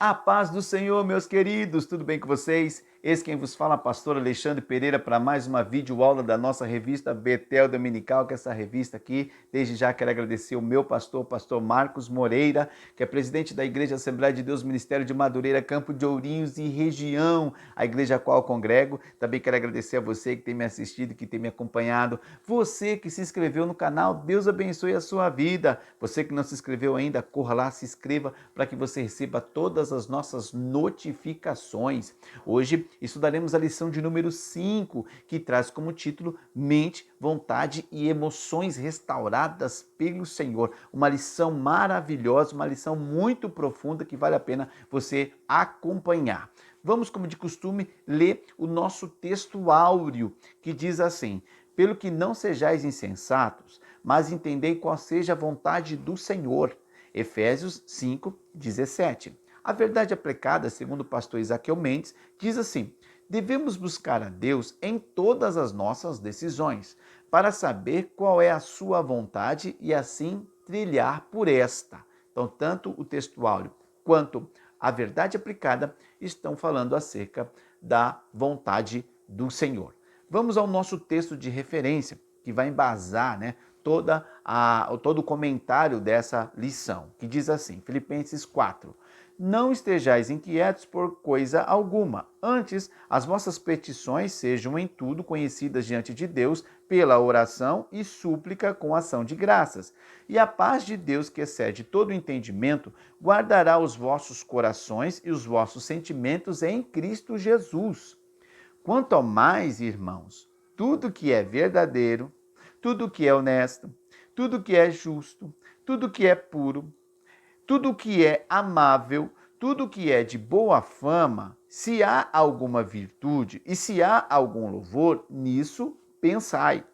A paz do Senhor, meus queridos, tudo bem com vocês? Esse quem vos fala, pastor Alexandre Pereira, para mais uma videoaula da nossa revista Betel Dominical, que é essa revista aqui. Desde já quero agradecer o meu pastor, pastor Marcos Moreira, que é presidente da Igreja Assembleia de Deus, Ministério de Madureira, Campo de Ourinhos e região, a igreja a qual eu congrego. Também quero agradecer a você que tem me assistido, que tem me acompanhado, você que se inscreveu no canal, Deus abençoe a sua vida. Você que não se inscreveu ainda, corra lá, se inscreva para que você receba todas as nossas notificações. Hoje estudaremos a lição de número 5, que traz como título Mente, Vontade e Emoções Restauradas pelo Senhor. Uma lição maravilhosa, uma lição muito profunda que vale a pena você acompanhar. Vamos, como de costume, ler o nosso texto áureo, que diz assim: pelo que não sejais insensatos, mas entendei qual seja a vontade do Senhor. Efésios 5, 17. A verdade aplicada, segundo o pastor Isaqueu Mendes, diz assim: devemos buscar a Deus em todas as nossas decisões, para saber qual é a sua vontade e assim trilhar por esta. Então, tanto o texto áureo quanto a verdade aplicada estão falando acerca da vontade do Senhor. Vamos ao nosso texto de referência, que vai embasar, todo o comentário dessa lição, que diz assim, Filipenses 4. Não estejais inquietos por coisa alguma. Antes, as vossas petições sejam em tudo conhecidas diante de Deus pela oração e súplica com ação de graças. E a paz de Deus, que excede todo o entendimento, guardará os vossos corações e os vossos sentimentos em Cristo Jesus. Quanto ao mais, irmãos, tudo que é verdadeiro, tudo que é honesto, tudo que é justo, tudo que é puro, tudo que é amável, tudo que é de boa fama, se há alguma virtude e se há algum louvor, nisso pensai.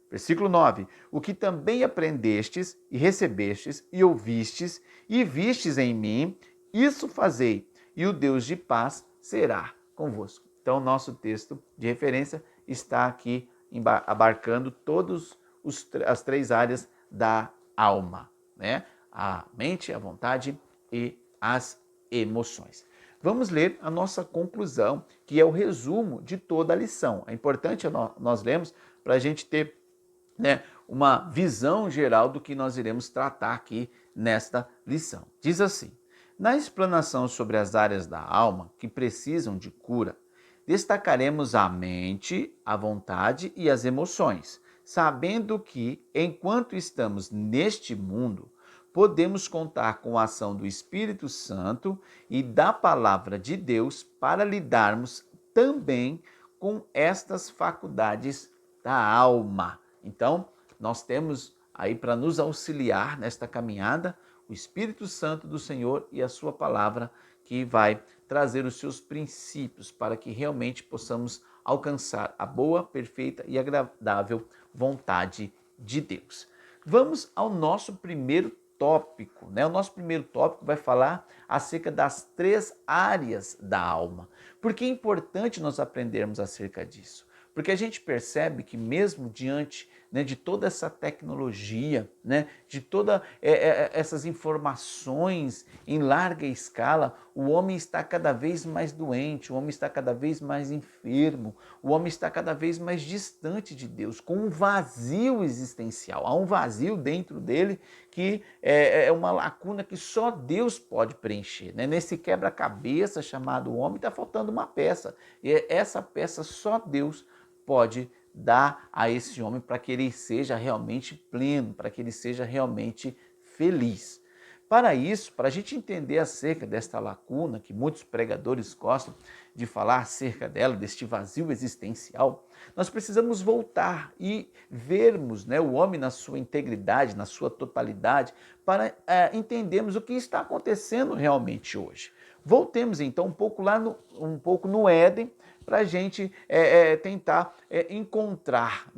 Versículo 9. O que também aprendestes e recebestes e ouvistes e vistes em mim, isso fazei, e o Deus de paz será convosco. Então, nosso texto de referência está aqui abarcando todas as três áreas da alma, né? A mente, a vontade e as emoções. Vamos ler a nossa conclusão, que é o resumo de toda a lição. É importante nós lermos para a gente ter, uma visão geral do que nós iremos tratar aqui nesta lição. Diz assim: na explanação sobre as áreas da alma que precisam de cura, destacaremos a mente, a vontade e as emoções, sabendo que, enquanto estamos neste mundo, podemos contar com a ação do Espírito Santo e da Palavra de Deus para lidarmos também com estas faculdades da alma. Então, nós temos aí para nos auxiliar nesta caminhada o Espírito Santo do Senhor e a sua palavra, que vai trazer os seus princípios para que realmente possamos alcançar a boa, perfeita e agradável vontade de Deus. Vamos ao nosso primeiro tópico, né? O nosso primeiro tópico vai falar acerca das três áreas da alma. Por que é importante nós aprendermos acerca disso? Porque a gente percebe que mesmo diante, de toda essa tecnologia, de todas essas informações em larga escala, o homem está cada vez mais doente, o homem está cada vez mais enfermo, o homem está cada vez mais distante de Deus, com um vazio existencial. Há um vazio dentro dele que é uma lacuna que só Deus pode preencher. Nesse quebra-cabeça chamado homem está faltando uma peça, e essa peça só Deus pode dar a esse homem para que ele seja realmente pleno, para que ele seja realmente feliz. Para isso, para a gente entender acerca desta lacuna, que muitos pregadores gostam de falar acerca dela, deste vazio existencial, nós precisamos voltar e vermos, o homem na sua integridade, na sua totalidade, para entendermos o que está acontecendo realmente hoje. Voltemos então um pouco no Éden, para a gente tentar encontrar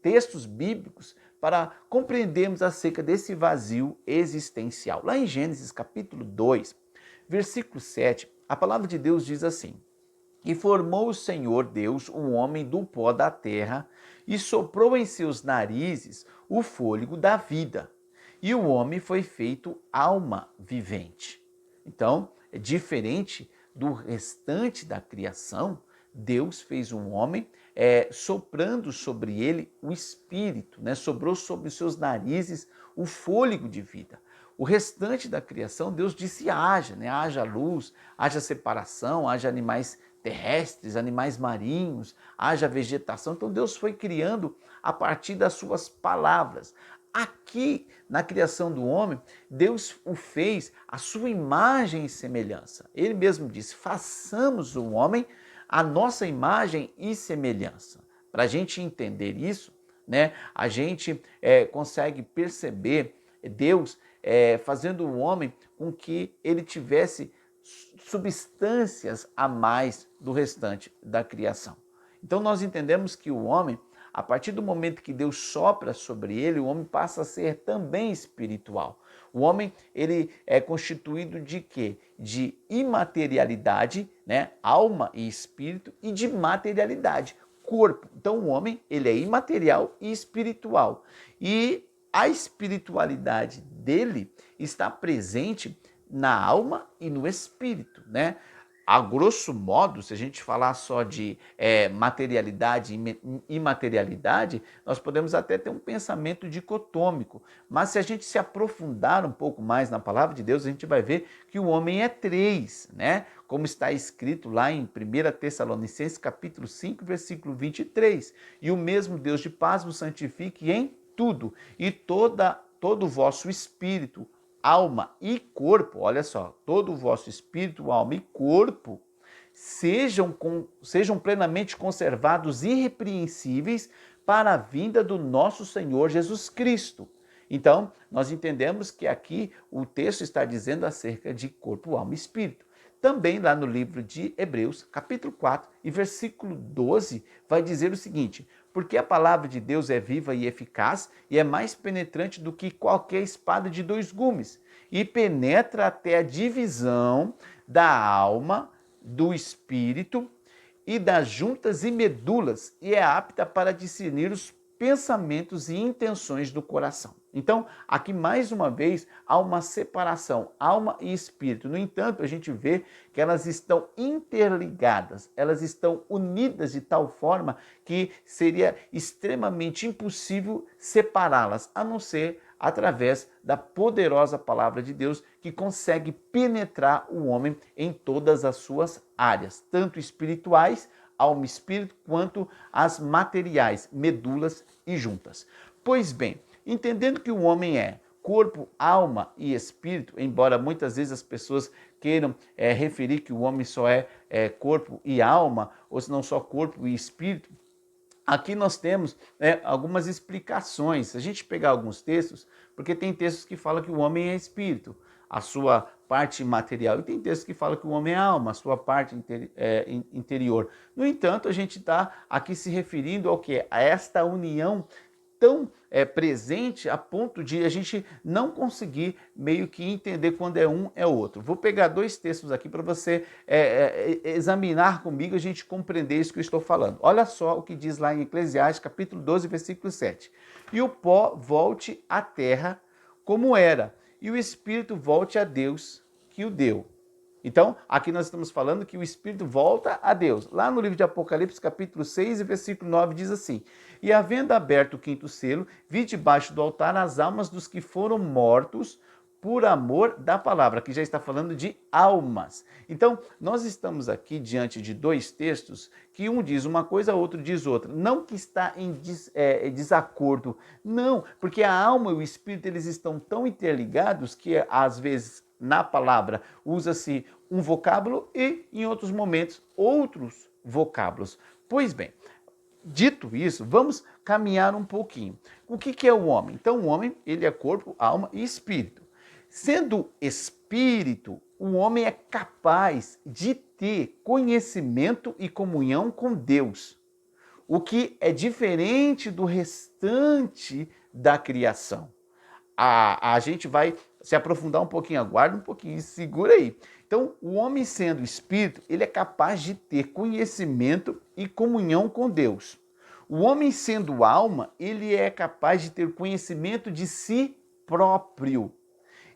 textos bíblicos para compreendermos acerca desse vazio existencial. Lá em Gênesis capítulo 2, versículo 7, a palavra de Deus diz assim: e formou o Senhor Deus o homem do pó da terra e soprou em seus narizes o fôlego da vida. E o homem foi feito alma vivente. Então, é diferente do restante da criação. Deus fez um homem soprando sobre ele o espírito, né? Sobrou sobre os seus narizes o fôlego de vida. O restante da criação, Deus disse haja, né? Haja luz, haja separação, haja animais terrestres, animais marinhos, haja vegetação. Então Deus foi criando a partir das suas palavras. Aqui, na criação do homem, Deus o fez à sua imagem e semelhança. Ele mesmo disse, façamos o homem a nossa imagem e semelhança. Para a gente entender isso, né, a gente consegue perceber Deus fazendo o homem com que ele tivesse substâncias a mais do restante da criação. Então nós entendemos que o homem, a partir do momento que Deus sopra sobre ele, o homem passa a ser também espiritual. O homem, ele é constituído de quê? De imaterialidade, né? Alma e espírito, e de materialidade, corpo. Então o homem, ele é imaterial e espiritual. E a espiritualidade dele está presente na alma e no espírito, né? A grosso modo, se a gente falar só de materialidade e imaterialidade, nós podemos até ter um pensamento dicotômico. Mas se a gente se aprofundar um pouco mais na palavra de Deus, a gente vai ver que o homem é três, né? Como está escrito lá em 1 Tessalonicenses capítulo 5, versículo 23. E o mesmo Deus de paz vos santifique em tudo, e todo o vosso espírito, alma e corpo, olha só, todo o vosso espírito, alma e corpo sejam plenamente conservados irrepreensíveis para a vinda do nosso Senhor Jesus Cristo. Então, nós entendemos que aqui o texto está dizendo acerca de corpo, alma e espírito. Também lá no livro de Hebreus, capítulo 4 e versículo 12, vai dizer o seguinte: porque a palavra de Deus é viva e eficaz e é mais penetrante do que qualquer espada de dois gumes e penetra até a divisão da alma, do espírito e das juntas e medulas e é apta para discernir os pensamentos e intenções do coração. Então, aqui mais uma vez há uma separação, alma e espírito. No entanto, a gente vê que elas estão interligadas, elas estão unidas de tal forma que seria extremamente impossível separá-las, a não ser através da poderosa palavra de Deus que consegue penetrar o homem em todas as suas áreas, tanto espirituais, alma e espírito, quanto as materiais, medulas e juntas. Pois bem, entendendo que o homem é corpo, alma e espírito, embora muitas vezes as pessoas queiram referir que o homem só é corpo e alma, ou se não só corpo e espírito, aqui nós temos algumas explicações. Se a gente pegar alguns textos, porque tem textos que falam que o homem é espírito, a sua parte material, e tem textos que falam que o homem é alma, a sua parte interior. No entanto, a gente está aqui se referindo ao quê? A esta união tão presente a ponto de a gente não conseguir meio que entender quando é um é outro. Vou pegar dois textos aqui para você examinar comigo, a gente compreender isso que eu estou falando. Olha só o que diz lá em Eclesiastes, capítulo 12, versículo 7. E o pó volte à terra como era, e o espírito volte a Deus que o deu. Então, aqui nós estamos falando que o Espírito volta a Deus. Lá no livro de Apocalipse, capítulo 6, versículo 9, diz assim: e havendo aberto o quinto selo, vi debaixo do altar as almas dos que foram mortos por amor da palavra, que já está falando de almas. Então, nós estamos aqui diante de dois textos que um diz uma coisa, outro diz outra. Não que está em desacordo, não, porque a alma e o espírito eles estão tão interligados que às vezes na palavra usa-se um vocábulo e em outros momentos outros vocábulos. Pois bem, dito isso, vamos caminhar um pouquinho. O que é o homem? Então o homem ele é corpo, alma e espírito. Sendo espírito, o homem é capaz de ter conhecimento e comunhão com Deus, o que é diferente do restante da criação. A gente vai se aprofundar um pouquinho, aguarda um pouquinho, segura aí. Então, o homem sendo espírito, ele é capaz de ter conhecimento e comunhão com Deus. O homem sendo alma, ele é capaz de ter conhecimento de si próprio.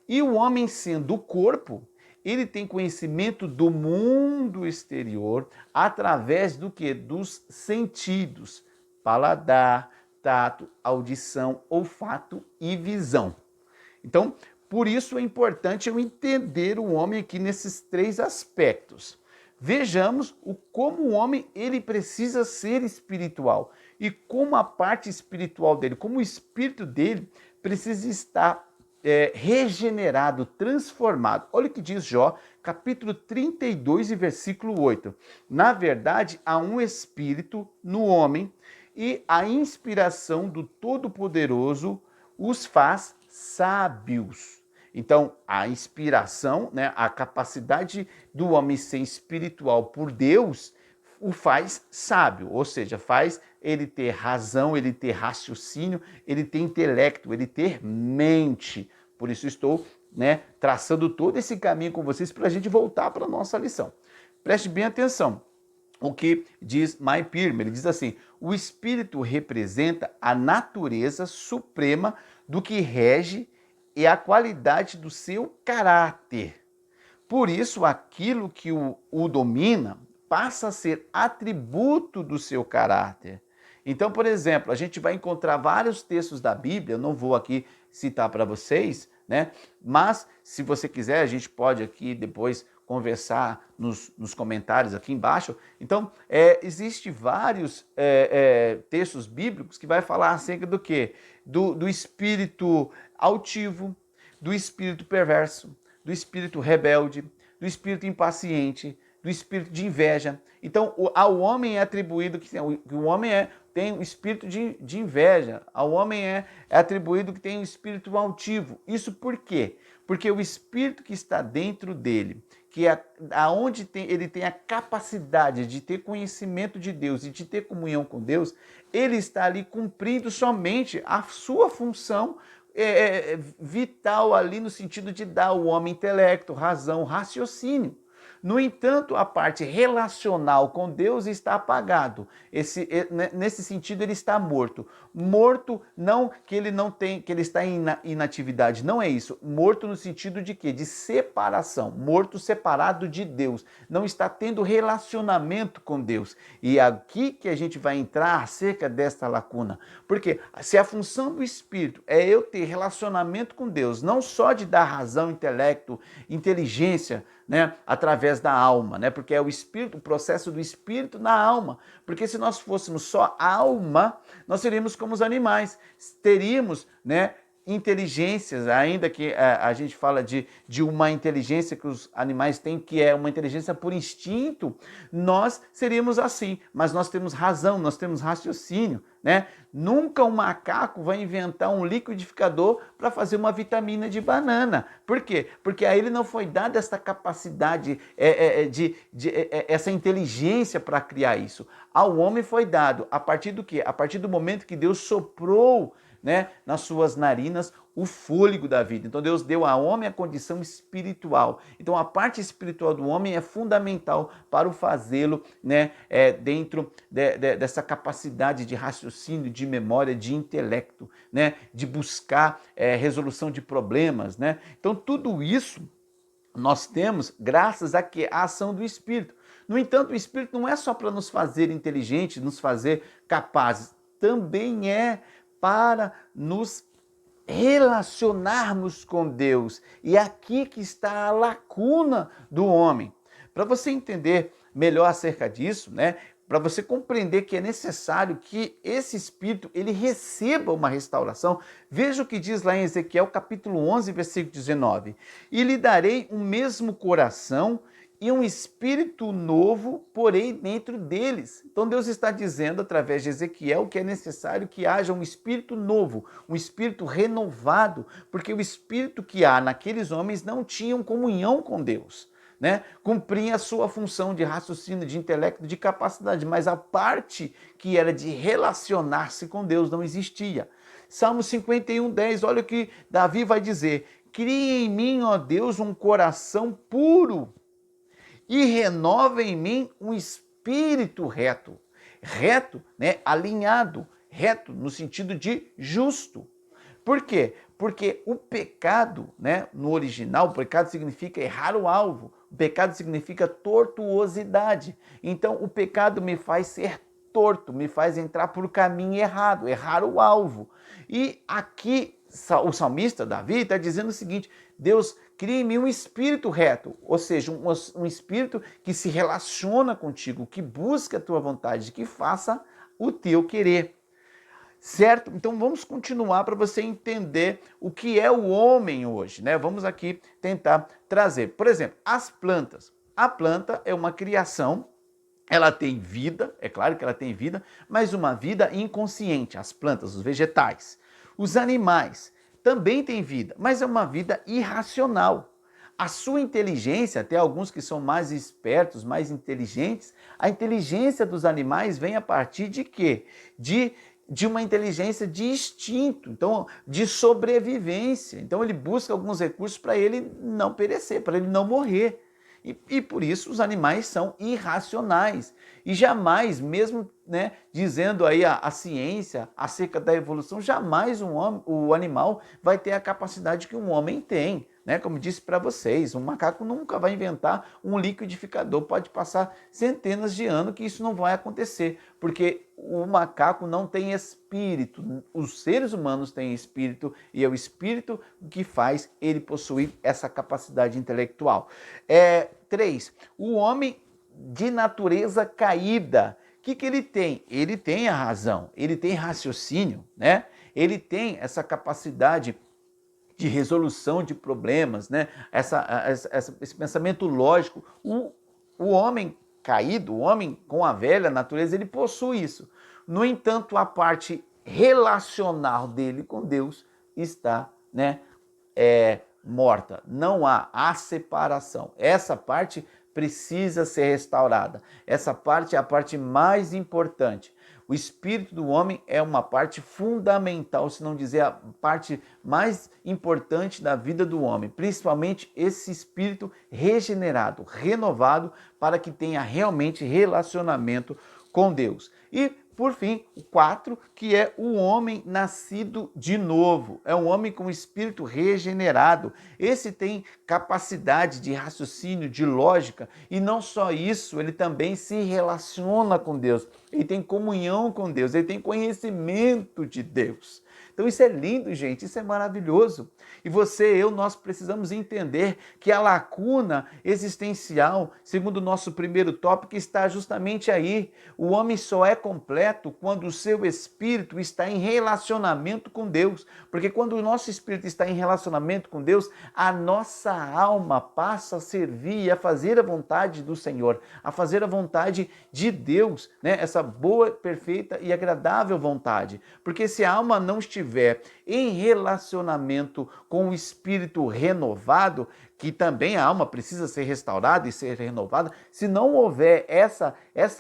E o homem sendo corpo, ele tem conhecimento do mundo exterior através do que? Dos sentidos, paladar, tato, audição, olfato e visão. Então, por isso é importante eu entender o homem aqui nesses três aspectos. Vejamos como o homem ele precisa ser espiritual e como a parte espiritual dele, como o espírito dele precisa estar regenerado, transformado. Olha o que diz Jó, capítulo 32 e versículo 8. Na verdade, há um espírito no homem e a inspiração do Todo-Poderoso os faz sábios. Então, a inspiração, né, a capacidade do homem ser espiritual por Deus, o faz sábio, ou seja, faz ele ter razão, ele ter raciocínio, ele ter intelecto, ele ter mente. Por isso estou, né, traçando todo esse caminho com vocês para a gente voltar para a nossa lição. Preste bem atenção. O que diz Mai Pirma, ele diz assim: o espírito representa a natureza suprema do que rege e a qualidade do seu caráter. Por isso, aquilo que o domina passa a ser atributo do seu caráter. Então, por exemplo, a gente vai encontrar vários textos da Bíblia, eu não vou aqui citar para vocês, né? Mas, se você quiser, a gente pode aqui depois conversar nos comentários aqui embaixo. Então, existe vários textos bíblicos que vai falar acerca do quê? Do espírito altivo, do espírito perverso, do espírito rebelde, do espírito impaciente, do espírito de inveja. Então, ao homem é atribuído que o homem tem o espírito de inveja, ao homem é atribuído que tem o espírito altivo. Isso por quê? Porque o espírito que está dentro dele, que é aonde ele tem a capacidade de ter conhecimento de Deus e de ter comunhão com Deus, ele está ali cumprindo somente a sua função vital ali no sentido de dar ao homem intelecto, razão, raciocínio. No entanto, a parte relacional com Deus está apagado. Nesse sentido, ele está morto. Morto não que ele não tem, que ele está em inatividade, não é isso. Morto no sentido de quê? De separação. Morto separado de Deus. Não está tendo relacionamento com Deus. E é aqui que a gente vai entrar acerca desta lacuna. Porque se a função do Espírito é eu ter relacionamento com Deus, não só de dar razão, intelecto, inteligência, né, através da alma, né? Porque é o espírito, o processo do espírito na alma. Porque se nós fôssemos só alma, nós seríamos como os animais, teríamos, né, inteligências, ainda que a gente fala de uma inteligência que os animais têm, que é uma inteligência por instinto, nós seríamos assim, mas nós temos razão, nós temos raciocínio, né? Nunca um macaco vai inventar um liquidificador para fazer uma vitamina de banana. Por quê? Porque a ele não foi dada essa capacidade, essa inteligência para criar isso. Ao homem foi dado, a partir do quê? A partir do momento que Deus soprou, né, nas suas narinas o fôlego da vida. Então Deus deu ao homem a condição espiritual. Então a parte espiritual do homem é fundamental para o fazê-lo, né, dentro dessa capacidade de raciocínio, de memória, de intelecto, né, de buscar resolução de problemas, né? Então tudo isso nós temos graças à ação do Espírito. No entanto, o Espírito não é só para nos fazer inteligentes, nos fazer capazes, também é para nos relacionarmos com Deus. E é aqui que está a lacuna do homem. Para você entender melhor acerca disso, né, para você compreender que é necessário que esse espírito ele receba uma restauração, veja o que diz lá em Ezequiel capítulo 11, versículo 19. E lhe darei o mesmo coração e um espírito novo porei dentro deles. Então Deus está dizendo através de Ezequiel que é necessário que haja um espírito novo, um espírito renovado, porque o espírito que há naqueles homens não tinham comunhão com Deus, né? Cumpria a sua função de raciocínio, de intelecto, de capacidade, mas a parte que era de relacionar-se com Deus não existia. Salmo 51, 10, olha o que Davi vai dizer: cria em mim, ó Deus, um coração puro e renova em mim um espírito reto. Reto, né? Alinhado, reto no sentido de justo. Por quê? Porque o pecado, né, no original, o pecado significa errar o alvo, o pecado significa tortuosidade. Então, o pecado me faz ser torto, me faz entrar por caminho errado, errar o alvo. E aqui o salmista Davi está dizendo o seguinte: Deus, cria em mim um espírito reto, ou seja, um espírito que se relaciona contigo, que busca a tua vontade, que faça o teu querer. Certo? Então vamos continuar para você entender o que é o homem hoje, né? Vamos aqui tentar trazer, por exemplo, as plantas. A planta é uma criação, ela tem vida, é claro que ela tem vida, mas uma vida inconsciente. As plantas, os vegetais. Os animais também têm vida, mas é uma vida irracional. A sua inteligência, até alguns que são mais espertos, mais inteligentes, a inteligência dos animais vem a partir de quê? De uma inteligência de instinto, então de sobrevivência. Então ele busca alguns recursos para ele não perecer, para ele não morrer. E por isso os animais são irracionais. E jamais, mesmo, né, dizendo aí a ciência acerca da evolução, jamais o animal vai ter a capacidade que um homem tem. Né? Como disse para vocês, um macaco nunca vai inventar um liquidificador. Pode passar centenas de anos que isso não vai acontecer, porque o macaco não tem espírito. Os seres humanos têm espírito e é o espírito que faz ele possuir essa capacidade intelectual. 3. O homem de natureza caída. O que ele tem? Ele tem a razão, ele tem raciocínio, né? Ele tem essa capacidade de resolução de problemas, né? Esse pensamento lógico. O homem caído, o homem com a velha natureza, ele possui isso. No entanto, a parte relacional dele com Deus está, né, morta. Não há a separação. Essa parte precisa ser restaurada. Essa parte é a parte mais importante. O espírito do homem é uma parte fundamental, se não dizer a parte mais importante da vida do homem, principalmente esse espírito regenerado, renovado, para que tenha realmente relacionamento com Deus. E, por fim, o 4, que é o homem nascido de novo. É um homem com espírito regenerado. Esse tem capacidade de raciocínio, de lógica, e não só isso, ele também se relaciona com Deus. Ele tem comunhão com Deus, ele tem conhecimento de Deus. Então isso é lindo, gente, isso é maravilhoso. E você e eu, nós precisamos entender que a lacuna existencial, segundo o nosso primeiro tópico, está justamente aí. O homem só é completo quando o seu espírito está em relacionamento com Deus. Porque quando o nosso espírito está em relacionamento com Deus, a nossa alma passa a servir e a fazer a vontade do Senhor, a fazer a vontade de Deus, né? Essa boa, perfeita e agradável vontade. Porque se a alma não estiver em relacionamento com o espírito renovado, que também a alma precisa ser restaurada e ser renovada, se não houver essa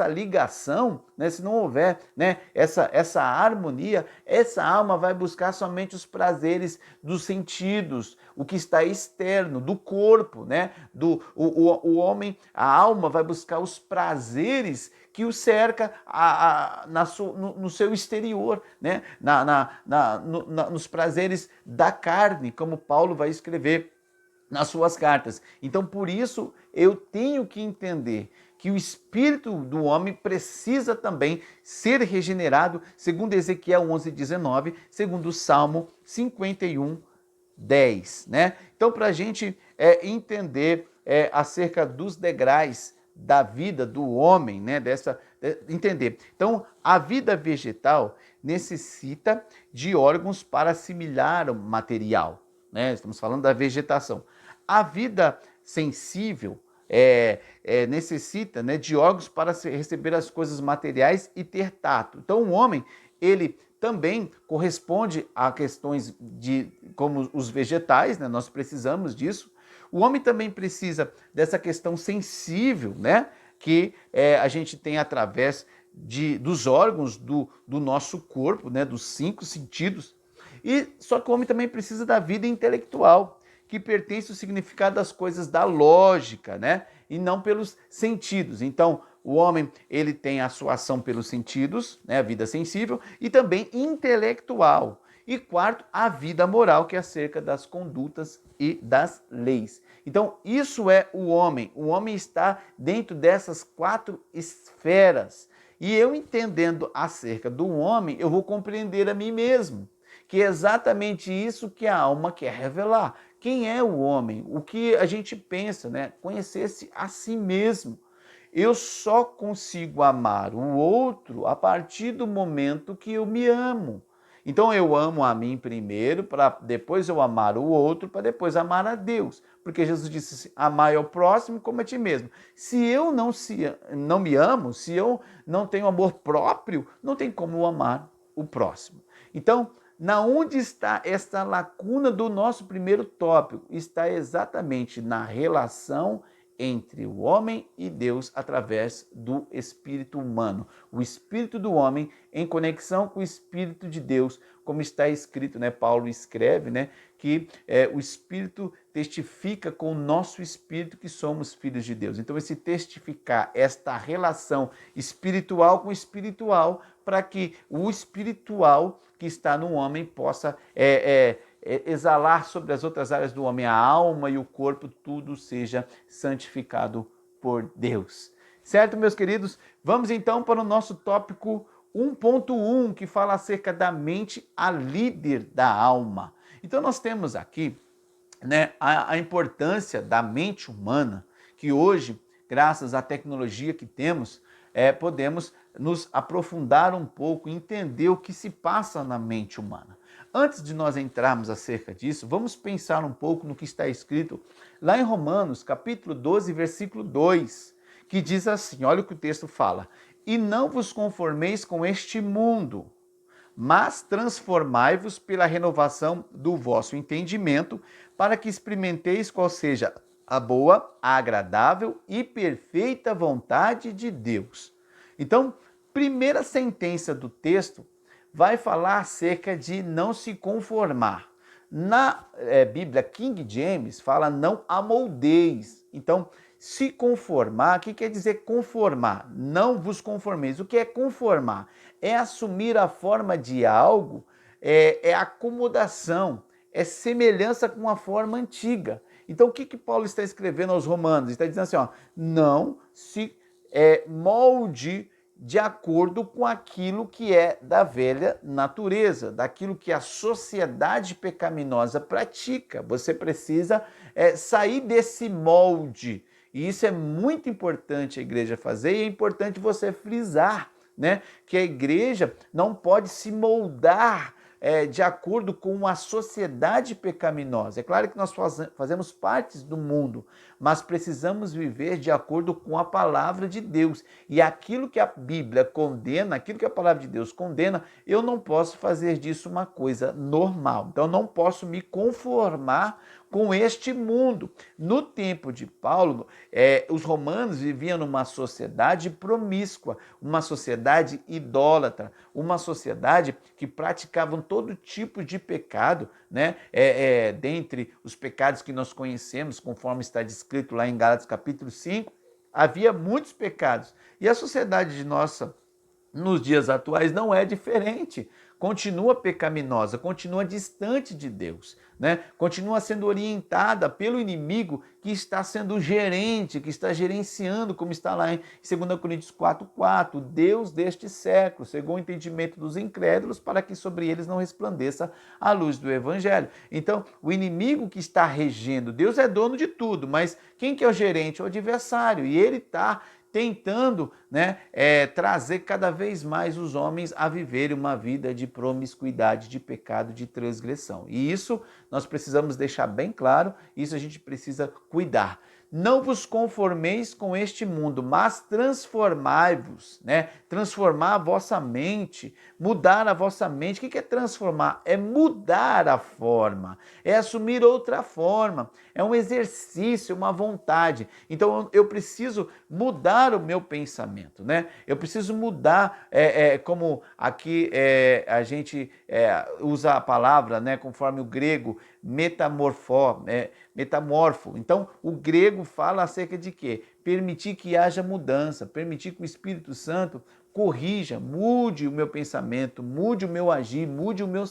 ligação, né, se não houver, né, essa harmonia, essa alma vai buscar somente os prazeres dos sentidos, o que está externo, do corpo, né? O homem, a alma vai buscar os prazeres que o cerca no seu exterior, né? Nos prazeres da carne, como Paulo vai escrever nas suas cartas. Então, por isso, eu tenho que entender que o espírito do homem precisa também ser regenerado, segundo Ezequiel 11:19, segundo o Salmo 51:10, né? Então, para a gente entender acerca dos degraus da vida do homem, né? Entender. Então, a vida vegetal necessita de órgãos para assimilar o material, né? Estamos falando da vegetação. A vida sensível necessita, né, de órgãos para receber as coisas materiais e ter tato. Então, o homem, ele também corresponde a questões como os vegetais, né? Nós precisamos disso. O homem também precisa dessa questão sensível, né? Que a gente tem através dos órgãos do nosso corpo, né? Dos 5 sentidos. Só que o homem também precisa da vida intelectual, que pertence ao significado das coisas da lógica, né? E não pelos sentidos. Então, o homem, ele tem a sua ação pelos sentidos, né? A vida sensível, e também intelectual. E quarto, a vida moral, que é acerca das condutas e das leis. Então, isso é o homem. O homem está dentro dessas 4 esferas. E eu entendendo acerca do homem, eu vou compreender a mim mesmo, que é exatamente isso que a alma quer revelar. Quem é o homem? O que a gente pensa, né? Conhecer-se a si mesmo. Eu só consigo amar o outro a partir do momento que eu me amo. Então eu amo a mim primeiro, para depois eu amar o outro, para depois amar a Deus. Porque Jesus disse assim, amar ao próximo como a ti mesmo. Se eu não me amo, se eu não tenho amor próprio, não tem como eu amar o próximo. Então, na onde está esta lacuna do nosso primeiro tópico? Está exatamente na relação entre o homem e Deus através do espírito humano. O espírito do homem em conexão com o espírito de Deus, como está escrito, né? Paulo escreve, né? Que o espírito testifica com o nosso espírito que somos filhos de Deus. Então, esse testificar, esta relação espiritual com espiritual, para que o espiritual que está no homem possa exalar sobre as outras áreas do homem, a alma e o corpo, tudo seja santificado por Deus. Certo, meus queridos? Vamos então para o nosso tópico 1.1, que fala acerca da mente, a líder da alma. Então nós temos aqui, né, a importância da mente humana, que hoje, graças à tecnologia que temos, podemos nos aprofundar um pouco e entender o que se passa na mente humana. Antes de nós entrarmos acerca disso, vamos pensar um pouco no que está escrito lá em Romanos, capítulo 12, versículo 2, que diz assim, olha o que o texto fala, e não vos conformeis com este mundo, mas transformai-vos pela renovação do vosso entendimento, para que experimenteis qual seja a boa, a agradável e perfeita vontade de Deus. Então, primeira sentença do texto vai falar acerca de não se conformar. Na Bíblia King James fala não amoldeis. Então, se conformar, o que quer dizer conformar? Não vos conformeis. O que é conformar? É assumir a forma de algo, é acomodação, é semelhança com a forma antiga. Então, o que Paulo está escrevendo aos Romanos? Ele está dizendo assim, ó, não se molde de acordo com aquilo que é da velha natureza, daquilo que a sociedade pecaminosa pratica. Você precisa sair desse molde. E isso é muito importante a igreja fazer e é importante você frisar, né, que a igreja não pode se moldar de acordo com a sociedade pecaminosa. É claro que nós fazemos parte do mundo, mas precisamos viver de acordo com a palavra de Deus. E aquilo que a Bíblia condena, aquilo que a palavra de Deus condena, eu não posso fazer disso uma coisa normal. Então, eu não posso me conformar com este mundo. No tempo de Paulo, os romanos viviam numa sociedade promíscua, uma sociedade idólatra, uma sociedade que praticavam todo tipo de pecado, né? Dentre os pecados que nós conhecemos, conforme está descrito lá em Gálatas capítulo 5, havia muitos pecados. E a sociedade nossa, nos dias atuais, não é diferente. Continua pecaminosa, continua distante de Deus, né? Continua sendo orientada pelo inimigo que está sendo gerente, que está gerenciando, como está lá em 2 Coríntios 4,4, Deus deste século, segundo o entendimento dos incrédulos, para que sobre eles não resplandeça a luz do Evangelho. Então, o inimigo que está regendo, Deus é dono de tudo, mas quem que é o gerente? É o adversário, e ele está tentando, né, trazer cada vez mais os homens a viverem uma vida de promiscuidade, de pecado, de transgressão. E isso nós precisamos deixar bem claro, isso a gente precisa cuidar. Não vos conformeis com este mundo, mas transformai-vos, né? Transformar a vossa mente, mudar a vossa mente. O que é transformar? É mudar a forma, é assumir outra forma, é um exercício, uma vontade. Então eu preciso mudar o meu pensamento, né? Eu preciso mudar, como aqui a gente usa a palavra, né? Conforme o grego, metamorfo. Então, o grego código fala acerca de quê? Permitir que haja mudança, permitir que o Espírito Santo corrija, mude o meu pensamento, mude o meu agir, mude o meu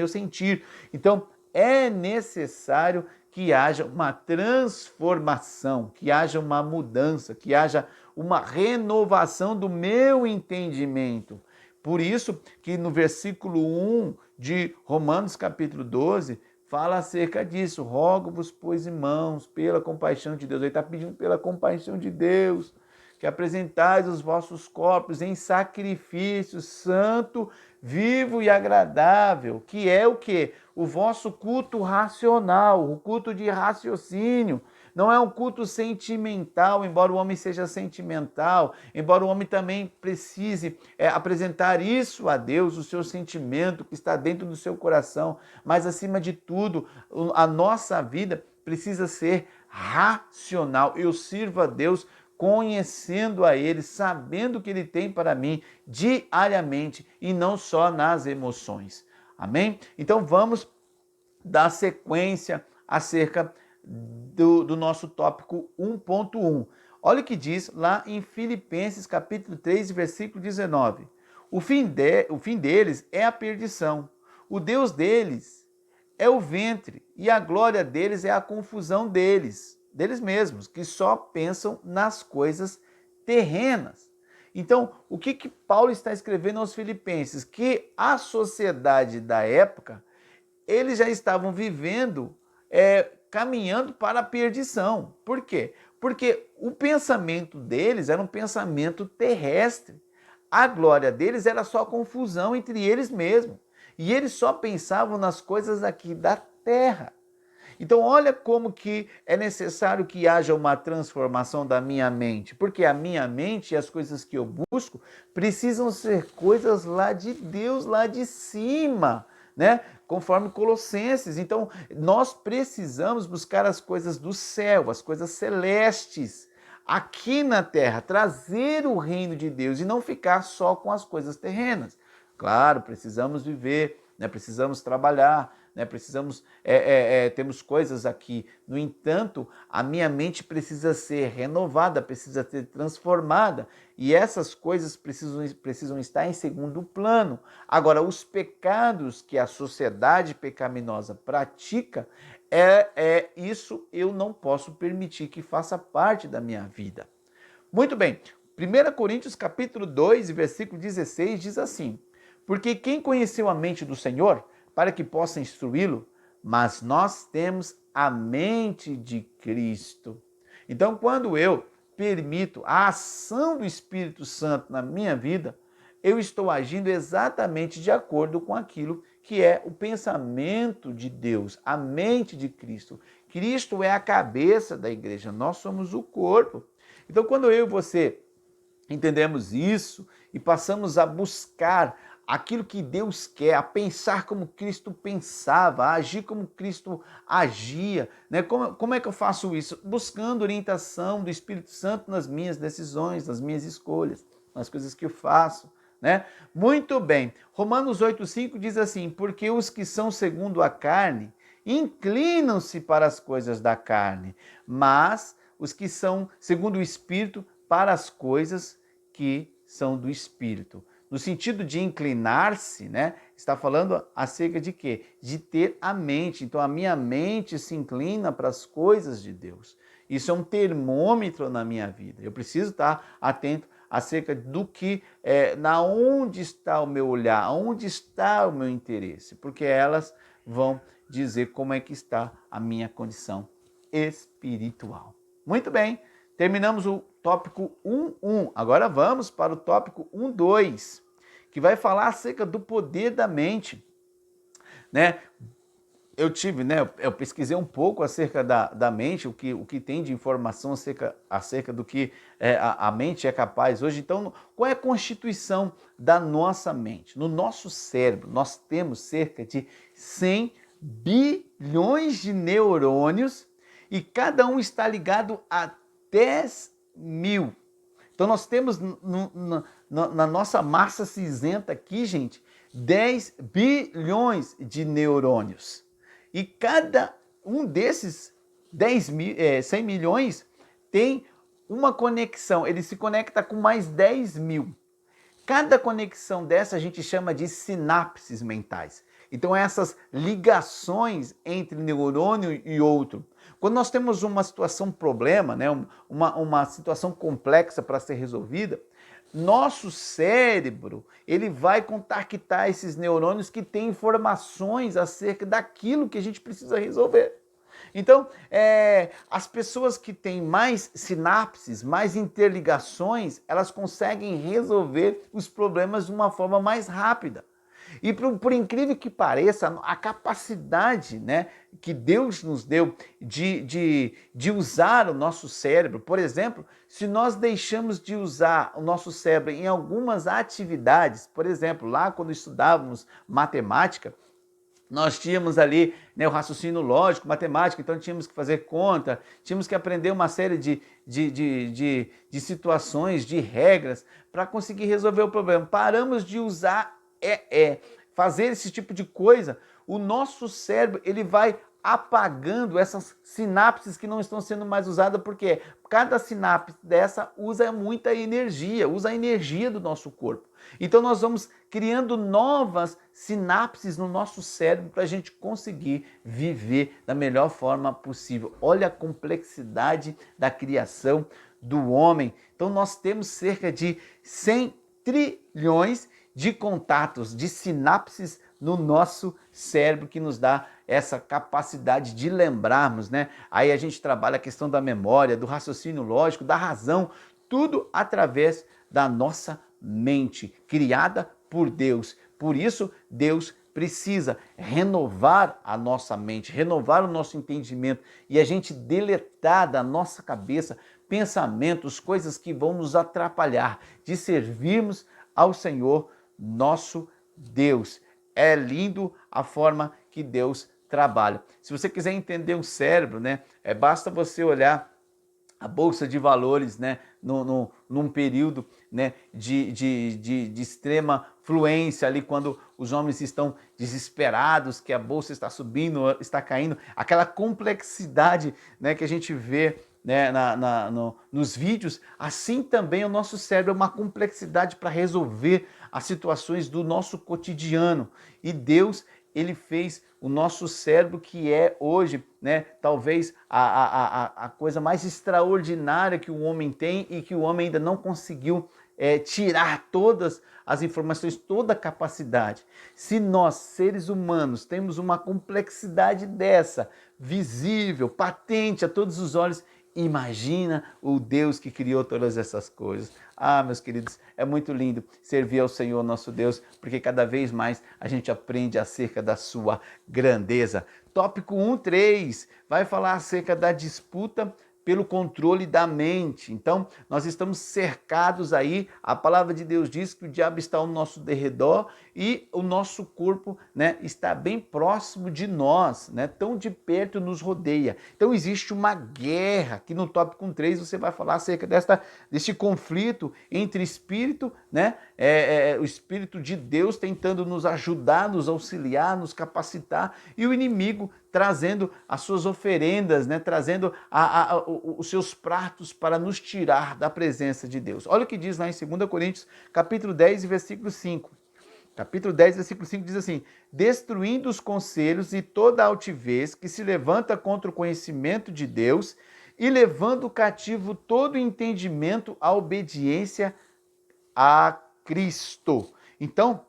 sentir. Então, é necessário que haja uma transformação, que haja uma mudança, que haja uma renovação do meu entendimento. Por isso que no versículo 1 de Romanos capítulo 12, fala acerca disso. Rogo-vos, pois, irmãos, pela compaixão de Deus. Ele está pedindo pela compaixão de Deus, que apresentais os vossos corpos em sacrifício santo, vivo e agradável, que é o quê? O vosso culto racional, o culto de raciocínio. Não é um culto sentimental, embora o homem seja sentimental, embora o homem também precise apresentar isso a Deus, o seu sentimento que está dentro do seu coração, mas acima de tudo, a nossa vida precisa ser racional. Eu sirvo a Deus conhecendo a Ele, sabendo o que Ele tem para mim diariamente e não só nas emoções. Amém? Então vamos dar sequência acerca do nosso tópico 1.1. Olha o que diz lá em Filipenses capítulo 3, versículo 19. O fim deles é a perdição. O Deus deles é o ventre e a glória deles é a confusão deles mesmos, que só pensam nas coisas terrenas. Então, o que Paulo está escrevendo aos filipenses? Que a sociedade da época, eles já estavam vivendo, caminhando para a perdição. Por quê? Porque o pensamento deles era um pensamento terrestre. A glória deles era só confusão entre eles mesmos. E eles só pensavam nas coisas aqui da terra. Então, olha como que é necessário que haja uma transformação da minha mente, porque a minha mente e as coisas que eu busco precisam ser coisas lá de Deus, lá de cima, né? Conforme Colossenses. Então, nós precisamos buscar as coisas do céu, as coisas celestes, aqui na terra, trazer o reino de Deus e não ficar só com as coisas terrenas. Claro, precisamos viver, né? Precisamos trabalhar, né? Precisamos, temos coisas aqui. No entanto, a minha mente precisa ser renovada, precisa ser transformada. E essas coisas precisam estar em segundo plano. Agora, os pecados que a sociedade pecaminosa pratica, isso eu não posso permitir que faça parte da minha vida. Muito bem, 1 Coríntios capítulo 2, versículo 16 diz assim: porque quem conheceu a mente do Senhor para que possa instruí-lo? Mas nós temos a mente de Cristo. Então, quando eu permito a ação do Espírito Santo na minha vida, eu estou agindo exatamente de acordo com aquilo que é o pensamento de Deus, a mente de Cristo. Cristo é a cabeça da igreja, nós somos o corpo. Então, quando eu e você entendemos isso e passamos a buscar aquilo que Deus quer, a pensar como Cristo pensava, a agir como Cristo agia, né? Como é que eu faço isso? Buscando orientação do Espírito Santo nas minhas decisões, nas minhas escolhas, nas coisas que eu faço, né? Muito bem. Romanos 8,5 diz assim: porque os que são segundo a carne inclinam-se para as coisas da carne, mas os que são segundo o Espírito para as coisas que são do Espírito. No sentido de inclinar-se, né? Está falando acerca de quê? De ter a mente. Então, a minha mente se inclina para as coisas de Deus. Isso é um termômetro na minha vida. Eu preciso estar atento acerca do que, na onde está o meu olhar, onde está o meu interesse, porque elas vão dizer como é que está a minha condição espiritual. Muito bem, terminamos o tópico 1.1. Agora vamos para o tópico 1.2, que vai falar acerca do poder da mente, né? Eu pesquisei um pouco acerca da mente, o que tem de informação acerca do que a mente é capaz hoje. Então, qual é a constituição da nossa mente? No nosso cérebro, nós temos cerca de 100 bilhões de neurônios e cada um está ligado a 10 mil. Então nós temos na nossa massa cinzenta aqui, gente, 10 bilhões de neurônios. E cada um desses 100 milhões tem uma conexão, ele se conecta com mais 10 mil. Cada conexão dessa a gente chama de sinapses mentais. Então, essas ligações entre neurônio e outro. Quando nós temos uma situação, problema, né, uma situação complexa para ser resolvida, nosso cérebro ele vai contactar esses neurônios que têm informações acerca daquilo que a gente precisa resolver. Então, as pessoas que têm mais sinapses, mais interligações, elas conseguem resolver os problemas de uma forma mais rápida. E por incrível que pareça, a capacidade, né, que Deus nos deu de usar o nosso cérebro, por exemplo, se nós deixamos de usar o nosso cérebro em algumas atividades, por exemplo, lá quando estudávamos matemática, nós tínhamos ali, né, o raciocínio lógico, matemática, então tínhamos que fazer conta, tínhamos que aprender uma série de situações, de regras, para conseguir resolver o problema. Paramos de usar, fazer esse tipo de coisa, o nosso cérebro ele vai apagando essas sinapses que não estão sendo mais usadas, porque cada sinapse dessa usa muita energia, usa a energia do nosso corpo. Então nós vamos criando novas sinapses no nosso cérebro para a gente conseguir viver da melhor forma possível. Olha a complexidade da criação do homem. Então nós temos cerca de 100 trilhões de contatos, de sinapses no nosso cérebro que nos dá essa capacidade de lembrarmos, né? Aí a gente trabalha a questão da memória, do raciocínio lógico, da razão, tudo através da nossa mente, criada por Deus. Por isso, Deus precisa renovar a nossa mente, renovar o nosso entendimento e a gente deletar da nossa cabeça pensamentos, coisas que vão nos atrapalhar de servirmos ao Senhor nosso Deus. É lindo a forma que Deus trabalha. Se você quiser entender o cérebro, né, basta você olhar a Bolsa de Valores, né, num período, né, de extrema fluência ali, quando os homens estão desesperados, que a Bolsa está subindo, está caindo, aquela complexidade, né, que a gente vê, né, nos vídeos, assim também o nosso cérebro é uma complexidade para resolver as situações do nosso cotidiano. E Deus, ele fez o nosso cérebro, que é hoje, né, talvez a coisa mais extraordinária que o homem tem e que o homem ainda não conseguiu tirar todas as informações, toda a capacidade. Se nós, seres humanos, temos uma complexidade dessa, visível, patente a todos os olhos, imagina o Deus que criou todas essas coisas. Ah, meus queridos, é muito lindo servir ao Senhor nosso Deus, porque cada vez mais a gente aprende acerca da sua grandeza. Tópico 1.3 vai falar acerca da disputa pelo controle da mente. Então, nós estamos cercados aí, a palavra de Deus diz que o diabo está ao nosso derredor e o nosso corpo, né, está bem próximo de nós, né, tão de perto nos rodeia. Então, existe uma guerra, aqui no tópico 3 você vai falar acerca deste conflito entre espírito, né, o Espírito de Deus tentando nos ajudar, nos auxiliar, nos capacitar, e o inimigo trazendo as suas oferendas, né, trazendo os seus pratos para nos tirar da presença de Deus. Olha o que diz lá em 2 Coríntios, capítulo 10, versículo 5. Capítulo 10, versículo 5 diz assim: destruindo os conselhos e toda a altivez que se levanta contra o conhecimento de Deus e levando cativo todo o entendimento à obediência a Cristo. Então,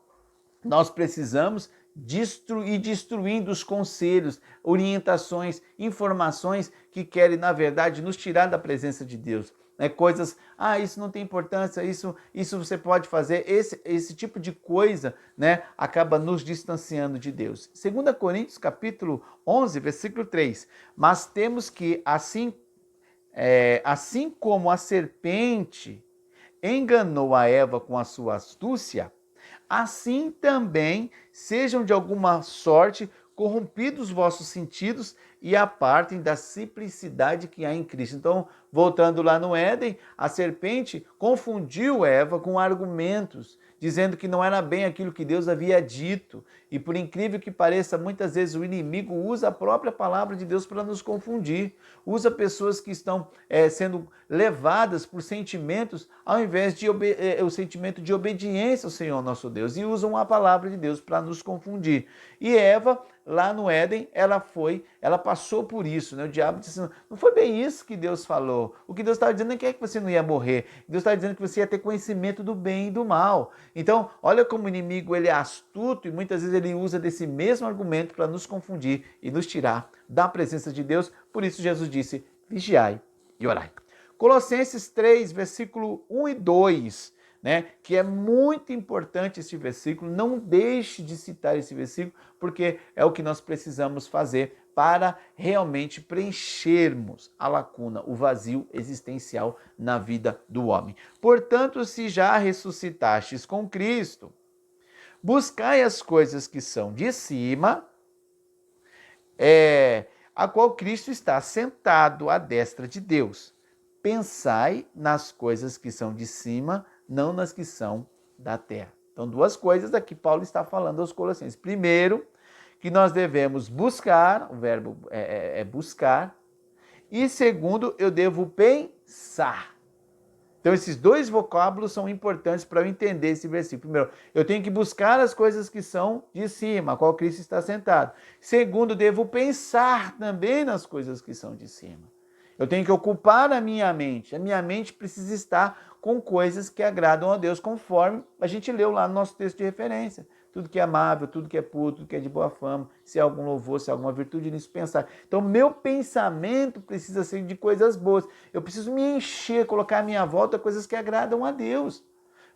nós precisamos destruindo os conselhos, orientações, informações que querem, na verdade, nos tirar da presença de Deus. Coisas, isso não tem importância, isso você pode fazer, esse tipo de coisa, né, acaba nos distanciando de Deus. 2 Coríntios, capítulo 11, versículo 3, mas temos que, assim como a serpente enganou a Eva com a sua astúcia, assim também sejam de alguma sorte corrompidos vossos sentidos e apartem da simplicidade que há em Cristo. Então, voltando lá no Éden, a serpente confundiu Eva com argumentos, dizendo que não era bem aquilo que Deus havia dito. E por incrível que pareça, muitas vezes o inimigo usa a própria palavra de Deus para nos confundir. Usa pessoas que estão sendo levadas por sentimentos, ao invés de o sentimento de obediência ao Senhor nosso Deus. E usam a palavra de Deus para nos confundir. E Eva, lá no Éden, ela passou por isso, né? O diabo disse, não foi bem isso que Deus falou. O que Deus estava dizendo não é que você não ia morrer. Deus estava dizendo que você ia ter conhecimento do bem e do mal. Então, olha como o inimigo ele é astuto e muitas vezes ele usa desse mesmo argumento para nos confundir e nos tirar da presença de Deus. Por isso Jesus disse, vigiai e orai. Colossenses 3, versículo 1 e 2, né, que é muito importante esse versículo, não deixe de citar esse versículo, porque é o que nós precisamos fazer para realmente preenchermos a lacuna, o vazio existencial na vida do homem. Portanto, se já ressuscitastes com Cristo, buscai as coisas que são de cima, a qual Cristo está sentado à destra de Deus. Pensai nas coisas que são de cima, não nas que são da terra. Então, duas coisas aqui Paulo está falando aos Colossenses. Primeiro, que nós devemos buscar, o verbo é buscar. E segundo, eu devo pensar. Então, esses dois vocábulos são importantes para eu entender esse versículo. Primeiro, eu tenho que buscar as coisas que são de cima, a qual Cristo está sentado. Segundo, devo pensar também nas coisas que são de cima. Eu tenho que ocupar a minha mente. A minha mente precisa estar com coisas que agradam a Deus, conforme a gente leu lá no nosso texto de referência. Tudo que é amável, tudo que é puro, tudo que é de boa fama, se há algum louvor, se há alguma virtude nisso, pensar. Então, meu pensamento precisa ser de coisas boas. Eu preciso me encher, colocar à minha volta coisas que agradam a Deus.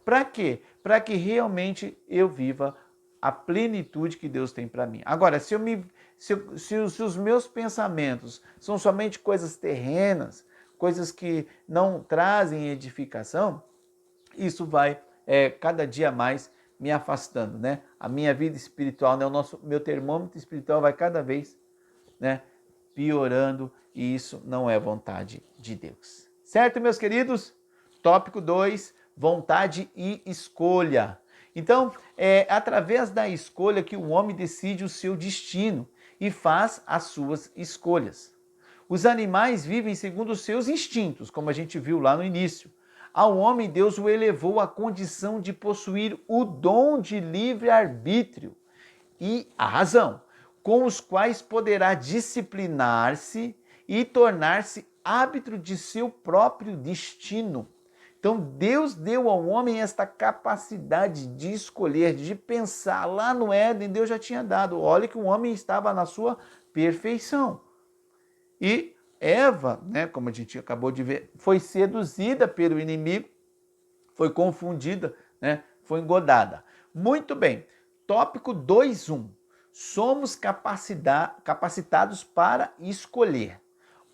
Para quê? Para que realmente eu viva a plenitude que Deus tem para mim. Agora, se os meus pensamentos são somente coisas terrenas, coisas que não trazem edificação, isso vai cada dia mais me afastando, né? A minha vida espiritual, né? Meu termômetro espiritual vai cada vez, né, piorando, e isso não é vontade de Deus. Certo, meus queridos? Tópico 2, vontade e escolha. Então, é através da escolha que o homem decide o seu destino e faz as suas escolhas. Os animais vivem segundo os seus instintos, como a gente viu lá no início. Ao homem, Deus o elevou à condição de possuir o dom de livre-arbítrio e a razão, com os quais poderá disciplinar-se e tornar-se árbitro de seu próprio destino. Então, Deus deu ao homem esta capacidade de escolher, de pensar. Lá no Éden, Deus já tinha dado. Olha que o homem estava na sua perfeição. E Eva, né, como a gente acabou de ver, foi seduzida pelo inimigo, foi confundida, né, foi engodada. Muito bem. Tópico 2.1. Somos capacitados para escolher.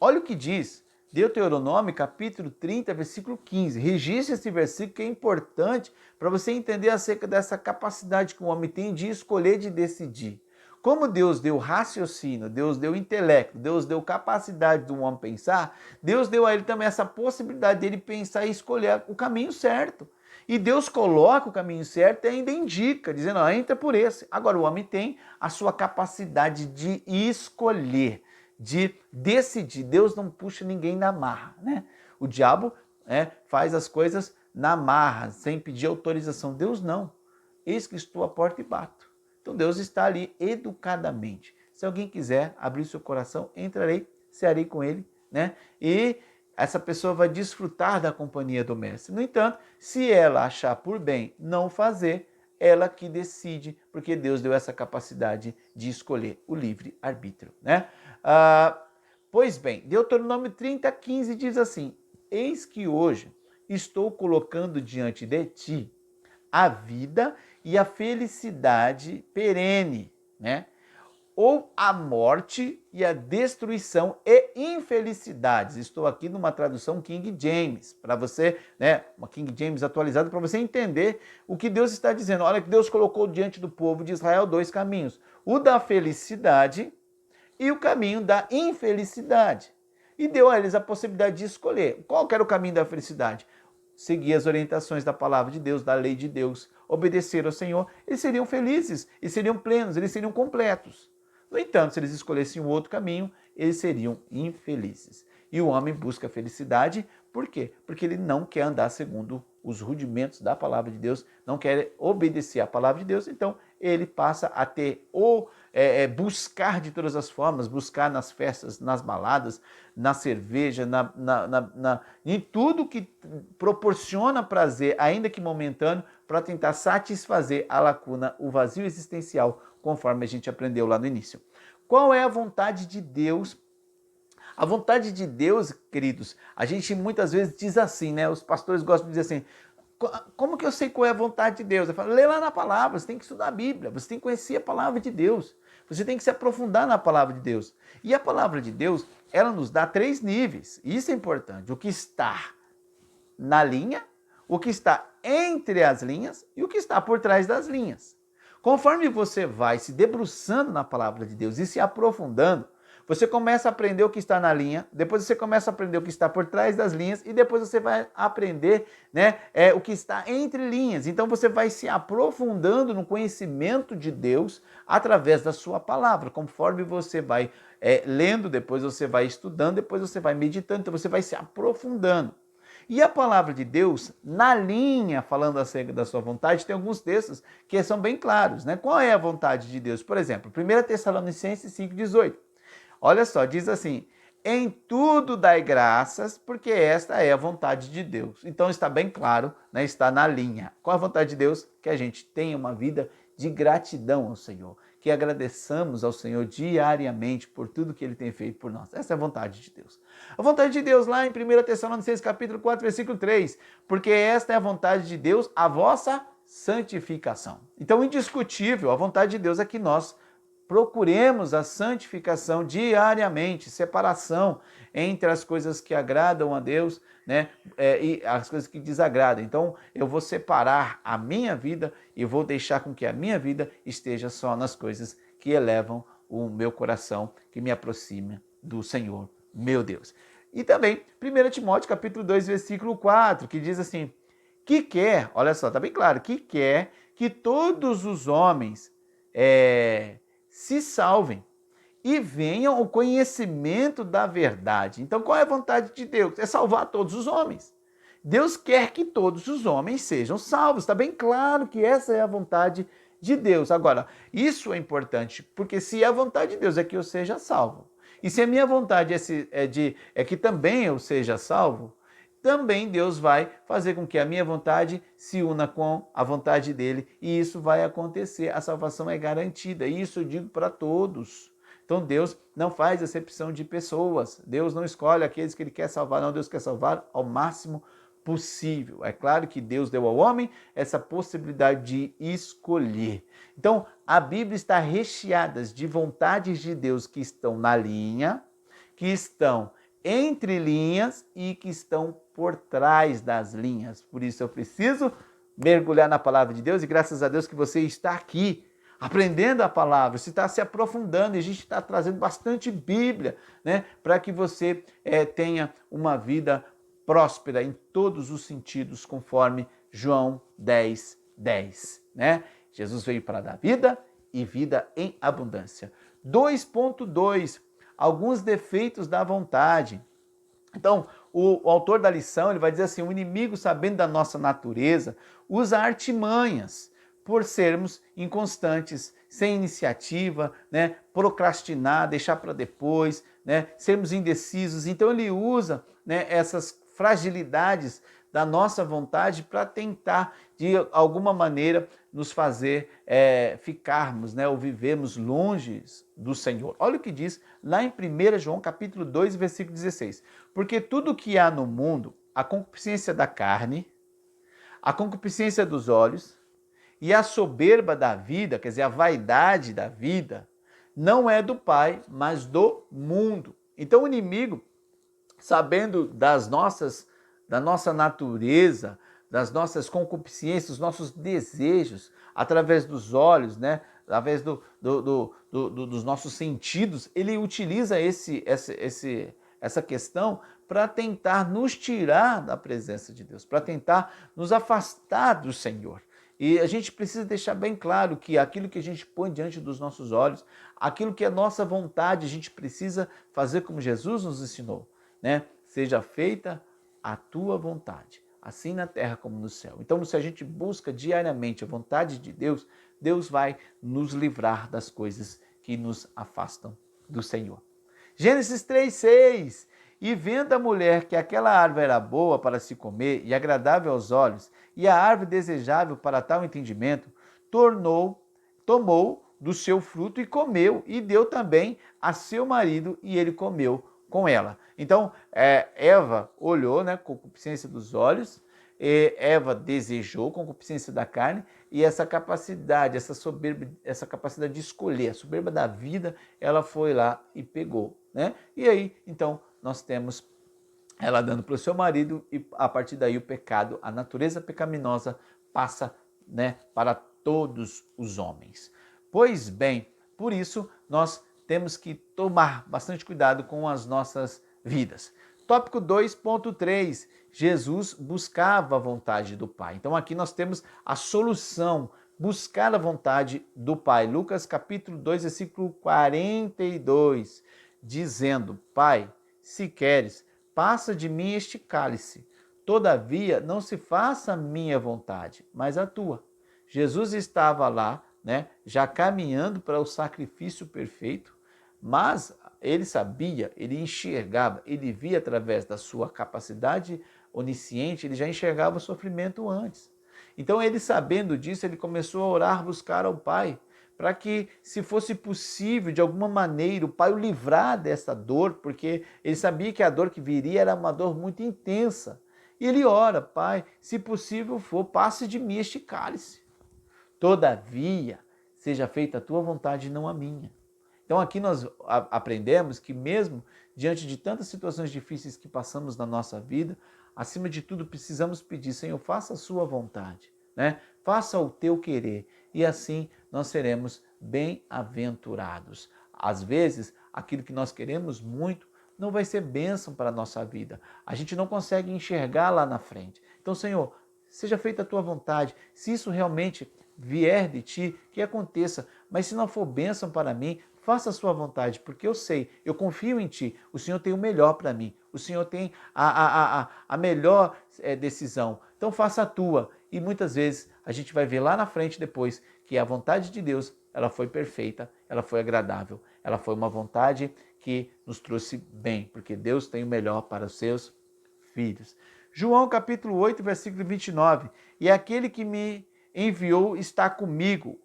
Olha o que diz Deuteronômio, capítulo 30, versículo 15. Registre esse versículo que é importante para você entender acerca dessa capacidade que o homem tem de escolher, de decidir. Como Deus deu raciocínio, Deus deu intelecto, Deus deu capacidade do homem pensar, Deus deu a ele também essa possibilidade dele pensar e escolher o caminho certo. E Deus coloca o caminho certo e ainda indica, dizendo, entra por esse. Agora o homem tem a sua capacidade de escolher, de decidir. Deus não puxa ninguém na marra, né? O diabo faz as coisas na marra, sem pedir autorização. Deus não. Eis que estou à porta e bato. Então Deus está ali educadamente. Se alguém quiser abrir seu coração, entrarei, cearei com ele, né? E essa pessoa vai desfrutar da companhia do mestre. No entanto, se ela achar por bem não fazer, ela que decide, porque Deus deu essa capacidade de escolher o livre-arbítrio, né? Pois bem, Deuteronômio 30, 15 diz assim, eis que hoje estou colocando diante de ti a vida e a felicidade perene, né? Ou a morte e a destruição e infelicidades. Estou aqui numa tradução King James, para você, né, uma King James atualizada, para você entender o que Deus está dizendo. Olha que Deus colocou diante do povo de Israel dois caminhos. O da felicidade e o caminho da infelicidade. E deu a eles a possibilidade de escolher. Qual que era o caminho da felicidade? Seguir as orientações da palavra de Deus, da lei de Deus, obedecer ao Senhor, eles seriam felizes, eles seriam plenos, eles seriam completos. No entanto, se eles escolhessem um outro caminho, eles seriam infelizes. E o homem busca a felicidade, por quê? Porque ele não quer andar segundo os rudimentos da palavra de Deus, não quer obedecer à palavra de Deus, então ele passa a ter buscar de todas as formas, buscar nas festas, nas baladas, na cerveja, em tudo que proporciona prazer, ainda que momentâneo, para tentar satisfazer a lacuna, o vazio existencial, conforme a gente aprendeu lá no início. Qual é a vontade de Deus? A vontade de Deus, queridos, a gente muitas vezes diz assim, né? Os pastores gostam de dizer assim, como que eu sei qual é a vontade de Deus? Eu falo, lê lá na palavra, você tem que estudar a Bíblia, você tem que conhecer a palavra de Deus, você tem que se aprofundar na palavra de Deus. E a palavra de Deus, ela nos dá 3 níveis, isso é importante, o que está na linha, o que está entre as linhas e o que está por trás das linhas. Conforme você vai se debruçando na palavra de Deus e se aprofundando, você começa a aprender o que está na linha, depois você começa a aprender o que está por trás das linhas e depois você vai aprender, né, o que está entre linhas. Então você vai se aprofundando no conhecimento de Deus através da sua palavra. Conforme você vai lendo, depois você vai estudando, depois você vai meditando, então você vai se aprofundando. E a palavra de Deus, na linha, falando acerca da sua vontade, tem alguns textos que são bem claros, né? Qual é a vontade de Deus? Por exemplo, 1 Tessalonicenses 5,18. Olha só, diz assim, em tudo dai graças, porque esta é a vontade de Deus. Então está bem claro, né? Está na linha. Qual a vontade de Deus? Que a gente tenha uma vida de gratidão ao Senhor, que agradeçamos ao Senhor diariamente por tudo que Ele tem feito por nós. Essa é a vontade de Deus. A vontade de Deus lá em 1 Tessalonicenses capítulo 4, versículo 3, porque esta é a vontade de Deus, a vossa santificação. Então, indiscutível, a vontade de Deus é que nós procuremos a santificação diariamente, separação entre as coisas que agradam a Deus, né, e as coisas que desagradam. Então, eu vou separar a minha vida e vou deixar com que a minha vida esteja só nas coisas que elevam o meu coração, que me aproxima do Senhor, meu Deus. E também, 1 Timóteo, capítulo 2, versículo 4, que diz assim, que quer, olha só, está bem claro, que quer que todos os homens se salvem e venham ao conhecimento da verdade. Então, qual é a vontade de Deus? É salvar todos os homens. Deus quer que todos os homens sejam salvos. Está bem claro que essa é a vontade de Deus. Agora, isso é importante, porque se a vontade de Deus é que eu seja salvo, e se a minha vontade é que também eu seja salvo, também Deus vai fazer com que a minha vontade se una com a vontade dele e isso vai acontecer. A salvação é garantida, isso eu digo para todos. Então Deus não faz acepção de pessoas, Deus não escolhe aqueles que Ele quer salvar, não, Deus quer salvar ao máximo possível. É claro que Deus deu ao homem essa possibilidade de escolher. Então a Bíblia está recheada de vontades de Deus que estão na linha, que estão entre linhas e que estão por trás das linhas. Por isso eu preciso mergulhar na palavra de Deus e graças a Deus que você está aqui aprendendo a palavra, você está se aprofundando e a gente está trazendo bastante Bíblia, né, para que você tenha uma vida próspera em todos os sentidos, conforme João 10:10, né? Jesus veio para dar vida e vida em abundância. 2.2 alguns defeitos da vontade. Então, o autor da lição ele vai dizer assim, o inimigo, sabendo da nossa natureza, usa artimanhas por sermos inconstantes, sem iniciativa, né, procrastinar, deixar para depois, né, sermos indecisos. Então, ele usa, né, essas fragilidades da nossa vontade para tentar, de alguma maneira, nos fazer ficarmos, né, ou vivermos longe do Senhor. Olha o que diz lá em 1 João capítulo 2, versículo 16. Porque tudo que há no mundo, a concupiscência da carne, a concupiscência dos olhos e a soberba da vida, quer dizer, a vaidade da vida, não é do Pai, mas do mundo. Então o inimigo, sabendo da nossa natureza, das nossas concupiscências, dos nossos desejos, através dos olhos, né, através dos nossos sentidos, ele utiliza essa questão para tentar nos tirar da presença de Deus, para tentar nos afastar do Senhor. E a gente precisa deixar bem claro que aquilo que a gente põe diante dos nossos olhos, aquilo que é nossa vontade, a gente precisa fazer como Jesus nos ensinou, né? Seja feita a tua vontade, assim na terra como no céu. Então, se a gente busca diariamente a vontade de Deus, Deus vai nos livrar das coisas que nos afastam do Senhor. Gênesis 3:6. E vendo a mulher que aquela árvore era boa para se comer e agradável aos olhos, e a árvore desejável para tal entendimento, tomou do seu fruto e comeu, e deu também a seu marido, e ele comeu com ela. Então, Eva olhou, né, com concupiscência dos olhos, Eva desejou com concupiscência da carne, e essa capacidade, essa soberba, essa capacidade de escolher, a soberba da vida, ela foi lá e pegou, né? E aí, então, nós temos ela dando para o seu marido, e a partir daí o pecado, a natureza pecaminosa passa, né, para todos os homens. Pois bem, por isso nós temos que tomar bastante cuidado com as nossas vidas. Tópico 2.3, Jesus buscava a vontade do Pai. Então aqui nós temos a solução, buscar a vontade do Pai. Lucas capítulo 2, versículo 42, dizendo: Pai, se queres, passa de mim este cálice. Todavia, não se faça a minha vontade, mas a tua. Jesus estava lá, né, já caminhando para o sacrifício perfeito, mas ele sabia, ele enxergava, ele via através da sua capacidade onisciente, ele já enxergava o sofrimento antes. Então, ele sabendo disso, ele começou a orar, buscar ao Pai, para que, se fosse possível, de alguma maneira, o Pai o livrar dessa dor, porque ele sabia que a dor que viria era uma dor muito intensa. E ele ora: Pai, se possível for, passe de mim este cálice. Todavia, seja feita a tua vontade e não a minha. Então aqui nós aprendemos que mesmo diante de tantas situações difíceis que passamos na nossa vida, acima de tudo precisamos pedir: Senhor, faça a sua vontade, né? Faça o teu querer, e assim nós seremos bem-aventurados. Às vezes, aquilo que nós queremos muito não vai ser bênção para a nossa vida. A gente não consegue enxergar lá na frente. Então, Senhor, seja feita a tua vontade. Se isso realmente vier de ti, que aconteça. Mas se não for bênção para mim, faça a sua vontade, porque eu sei, eu confio em ti. O Senhor tem o melhor para mim. O Senhor tem a melhor decisão. Então faça a tua. E muitas vezes a gente vai ver lá na frente depois que a vontade de Deus, ela foi perfeita, ela foi agradável, ela foi uma vontade que nos trouxe bem, porque Deus tem o melhor para os seus filhos. João capítulo 8, versículo 29. E aquele que me enviou está comigo.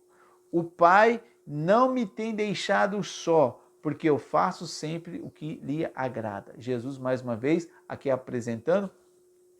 O Pai não me tem deixado só, porque eu faço sempre o que lhe agrada. Jesus, mais uma vez, aqui apresentando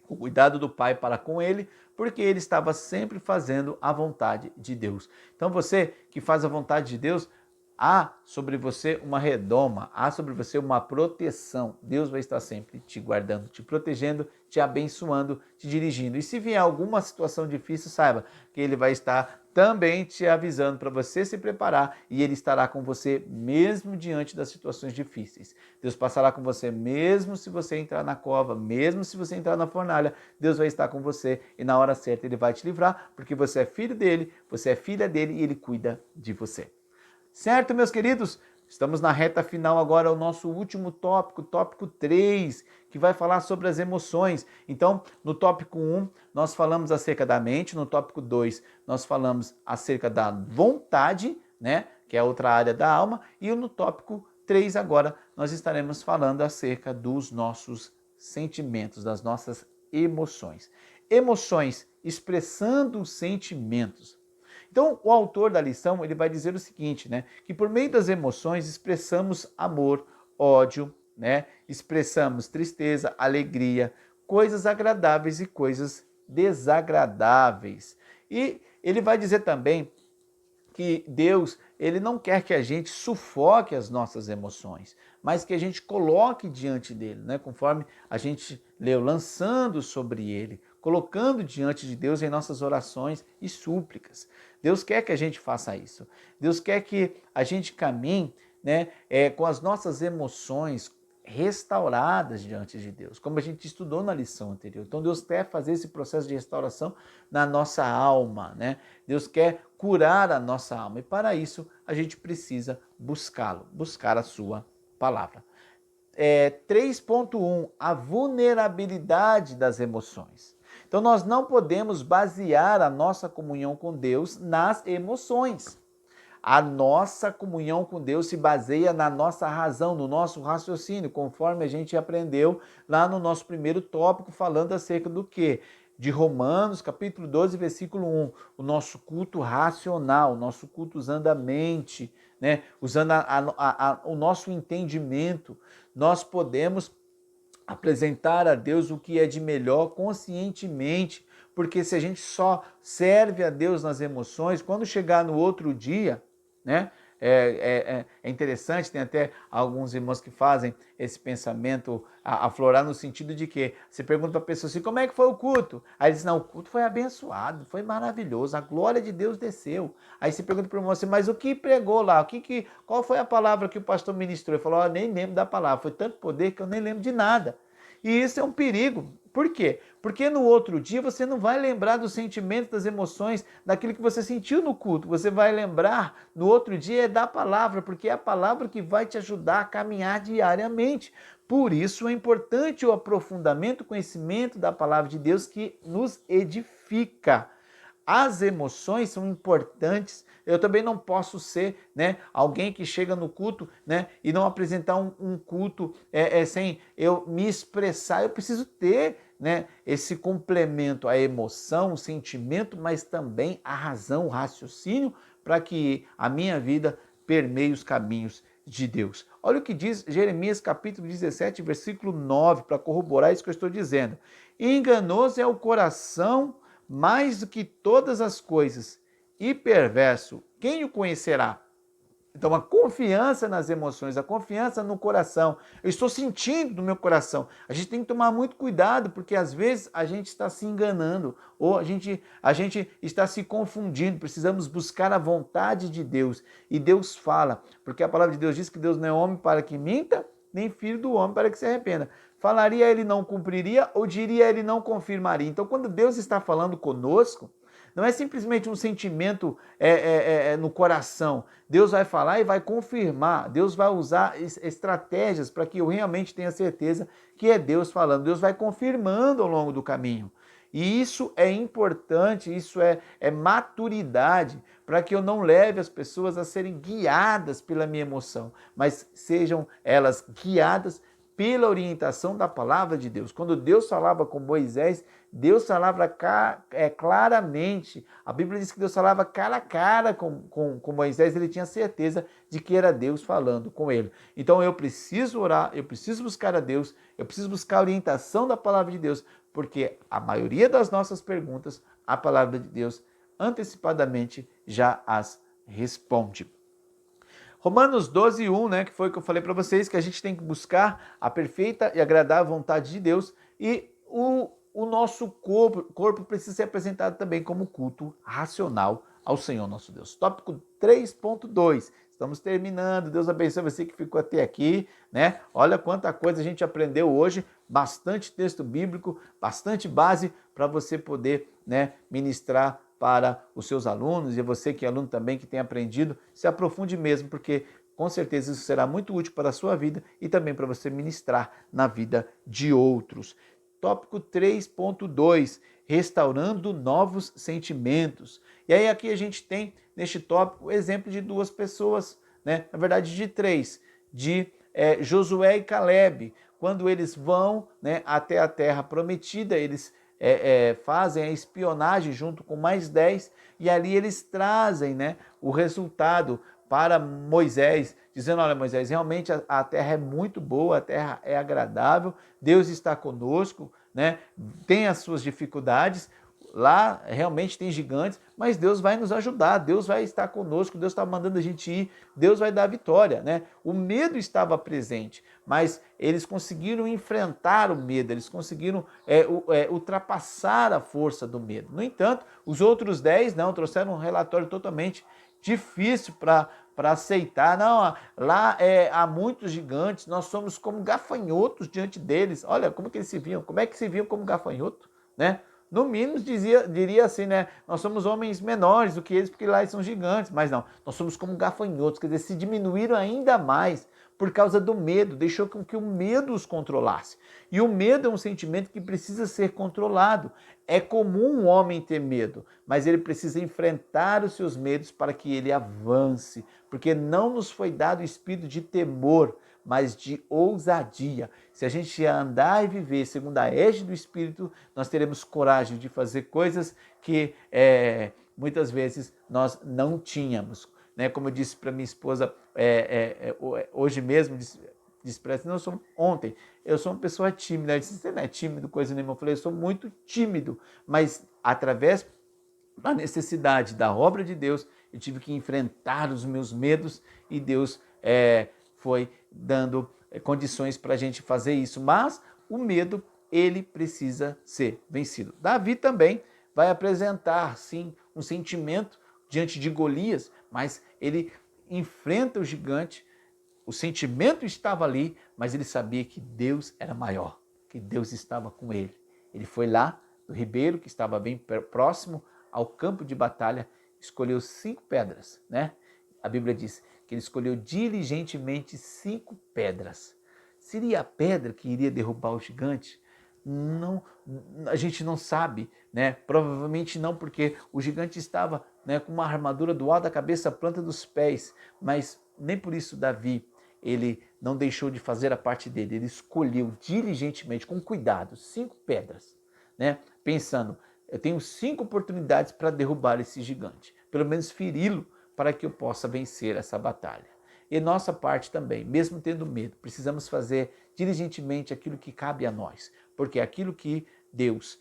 o cuidado do Pai para com ele, porque ele estava sempre fazendo a vontade de Deus. Então você que faz a vontade de Deus, há sobre você uma redoma, há sobre você uma proteção. Deus vai estar sempre te guardando, te protegendo, te abençoando, te dirigindo. E se vier alguma situação difícil, saiba que Ele vai estar também te avisando para você se preparar, e Ele estará com você mesmo diante das situações difíceis. Deus passará com você mesmo se você entrar na cova, mesmo se você entrar na fornalha. Deus vai estar com você, e na hora certa Ele vai te livrar, porque você é filho dele, você é filha dele, e Ele cuida de você. Certo, meus queridos? Estamos na reta final agora, o nosso último tópico, tópico 3, que vai falar sobre as emoções. Então, no tópico 1, nós falamos acerca da mente, no tópico 2, nós falamos acerca da vontade, né, que é outra área da alma, e no tópico 3 agora, nós estaremos falando acerca dos nossos sentimentos, das nossas emoções. Emoções, expressando sentimentos. Então, o autor da lição, ele vai dizer o seguinte, né? Que por meio das emoções expressamos amor, ódio, né? Expressamos tristeza, alegria, coisas agradáveis e coisas desagradáveis. E ele vai dizer também que Deus, ele não quer que a gente sufoque as nossas emoções, mas que a gente coloque diante dele, né? Conforme a gente leu, lançando sobre ele, colocando diante de Deus em nossas orações e súplicas. Deus quer que a gente faça isso. Deus quer que a gente caminhe, né, com as nossas emoções restauradas diante de Deus, como a gente estudou na lição anterior. Então Deus quer fazer esse processo de restauração na nossa alma, né? Deus quer curar a nossa alma e para isso a gente precisa buscá-lo, buscar a sua palavra. 3.1, a vulnerabilidade das emoções. Então nós não podemos basear a nossa comunhão com Deus nas emoções. A nossa comunhão com Deus se baseia na nossa razão, no nosso raciocínio, conforme a gente aprendeu lá no nosso primeiro tópico, falando acerca do quê? De Romanos, capítulo 12, versículo 1. O nosso culto racional, o nosso culto usando a mente, né? Usando o nosso entendimento. Nós podemos apresentar a Deus o que é de melhor conscientemente, porque se a gente só serve a Deus nas emoções, quando chegar no outro dia, né? É interessante, tem até alguns irmãos que fazem esse pensamento aflorar no sentido de que você pergunta para a pessoa assim, como é que foi o culto? Aí ele diz, não, o culto foi abençoado, foi maravilhoso, a glória de Deus desceu. Aí você pergunta para o irmão assim, mas o que pregou lá? Qual foi a palavra que o pastor ministrou? Ele falou, eu nem lembro da palavra, foi tanto poder que eu nem lembro de nada. E isso é um perigo. Por quê? Porque no outro dia você não vai lembrar dos sentimentos, das emoções, daquilo que você sentiu no culto. Você vai lembrar no outro dia da palavra, porque é a palavra que vai te ajudar a caminhar diariamente. Por isso é importante o aprofundamento, o conhecimento da palavra de Deus que nos edifica. As emoções são importantes. Eu também não posso ser, né, alguém que chega no culto, né, e não apresentar um culto sem eu me expressar. Eu preciso ter, né, esse complemento, a emoção, o sentimento, mas também a razão, o raciocínio, para que a minha vida permeie os caminhos de Deus. Olha o que diz Jeremias capítulo 17, versículo 9, para corroborar isso que eu estou dizendo. Enganoso é o coração mais do que todas as coisas, e perverso, quem o conhecerá? Então, a confiança nas emoções, a confiança no coração. Eu estou sentindo no meu coração. A gente tem que tomar muito cuidado, porque às vezes a gente está se enganando, ou a gente está se confundindo. Precisamos buscar a vontade de Deus. E Deus fala, porque a palavra de Deus diz que Deus não é homem para que minta, nem filho do homem para que se arrependa. Falaria, ele não cumpriria, ou diria, ele não confirmaria. Então, quando Deus está falando conosco, não é simplesmente um sentimento no coração. Deus vai falar e vai confirmar. Deus vai usar estratégias para que eu realmente tenha certeza que é Deus falando. Deus vai confirmando ao longo do caminho. E isso é importante, isso é maturidade, para que eu não leve as pessoas a serem guiadas pela minha emoção, mas sejam elas guiadas pela orientação da palavra de Deus. Quando Deus falava com Moisés, Deus falava claramente. A Bíblia diz que Deus falava cara a cara com Moisés, ele tinha certeza de que era Deus falando com ele. Então eu preciso orar, eu preciso buscar a Deus, eu preciso buscar a orientação da palavra de Deus, porque a maioria das nossas perguntas, a palavra de Deus antecipadamente já as responde. Romanos 12, 1, né, que foi o que eu falei para vocês, que a gente tem que buscar a perfeita e agradável vontade de Deus, e o nosso corpo precisa ser apresentado também como culto racional ao Senhor nosso Deus. Tópico 3.2, estamos terminando, Deus abençoe você que ficou até aqui, né? Olha quanta coisa a gente aprendeu hoje, bastante texto bíblico, bastante base para você poder, né, ministrar para os seus alunos, e você que é aluno também que tem aprendido, se aprofunde mesmo, porque com certeza isso será muito útil para a sua vida e também para você ministrar na vida de outros. Tópico 3.2, restaurando novos sentimentos. E aí aqui a gente tem neste tópico o exemplo de duas pessoas, né? Na verdade de três, de Josué e Calebe. Quando eles vão, né, até a terra prometida, eles fazem a espionagem junto com mais 10 e ali eles trazem, né, o resultado para Moisés, dizendo, olha Moisés, realmente a terra é muito boa, a terra é agradável, Deus está conosco, né, tem as suas dificuldades, lá realmente tem gigantes, mas Deus vai nos ajudar, Deus vai estar conosco, Deus está mandando a gente ir, Deus vai dar a vitória, né? O medo estava presente, mas eles conseguiram enfrentar o medo, eles conseguiram ultrapassar a força do medo. No entanto, os outros 10 não, trouxeram um relatório totalmente difícil para aceitar. Não, lá há muitos gigantes, nós somos como gafanhotos diante deles. Olha como que eles se viam, como é que se viam como gafanhoto, né? No mínimo diria assim, né? Nós somos homens menores do que eles, porque lá eles são gigantes. Mas não, nós somos como gafanhotos, quer dizer, se diminuíram ainda mais por causa do medo, deixou com que o medo os controlasse. E o medo é um sentimento que precisa ser controlado. É comum um homem ter medo, mas ele precisa enfrentar os seus medos para que ele avance, porque não nos foi dado o espírito de temor, mas de ousadia. Se a gente andar e viver segundo a égide do Espírito, nós teremos coragem de fazer coisas que muitas vezes nós não tínhamos. Né? Como eu disse para minha esposa hoje mesmo, disse para ela, não, ontem, eu sou uma pessoa tímida. Ela disse, você não é tímido, coisa nenhuma. Eu falei, eu sou muito tímido, mas através da necessidade da obra de Deus, eu tive que enfrentar os meus medos e Deus foi dando condições para a gente fazer isso. Mas o medo, ele precisa ser vencido. Davi também vai apresentar, sim, um sentimento diante de Golias, mas ele enfrenta o gigante. O sentimento estava ali, mas ele sabia que Deus era maior, que Deus estava com ele. Ele foi lá no ribeiro, que estava bem próximo ao campo de batalha, escolheu 5 pedras, né? A Bíblia diz que ele escolheu diligentemente 5 pedras. Seria a pedra que iria derrubar o gigante? Não, a gente não sabe, né? Provavelmente não, porque o gigante estava, né, com uma armadura do alto da cabeça à planta dos pés, mas nem por isso Davi, ele não deixou de fazer a parte dele, ele escolheu diligentemente, com cuidado, 5 pedras, né? Pensando, eu tenho 5 oportunidades para derrubar esse gigante, pelo menos feri-lo, para que eu possa vencer essa batalha. E nossa parte também, mesmo tendo medo, precisamos fazer diligentemente aquilo que cabe a nós, porque aquilo que Deus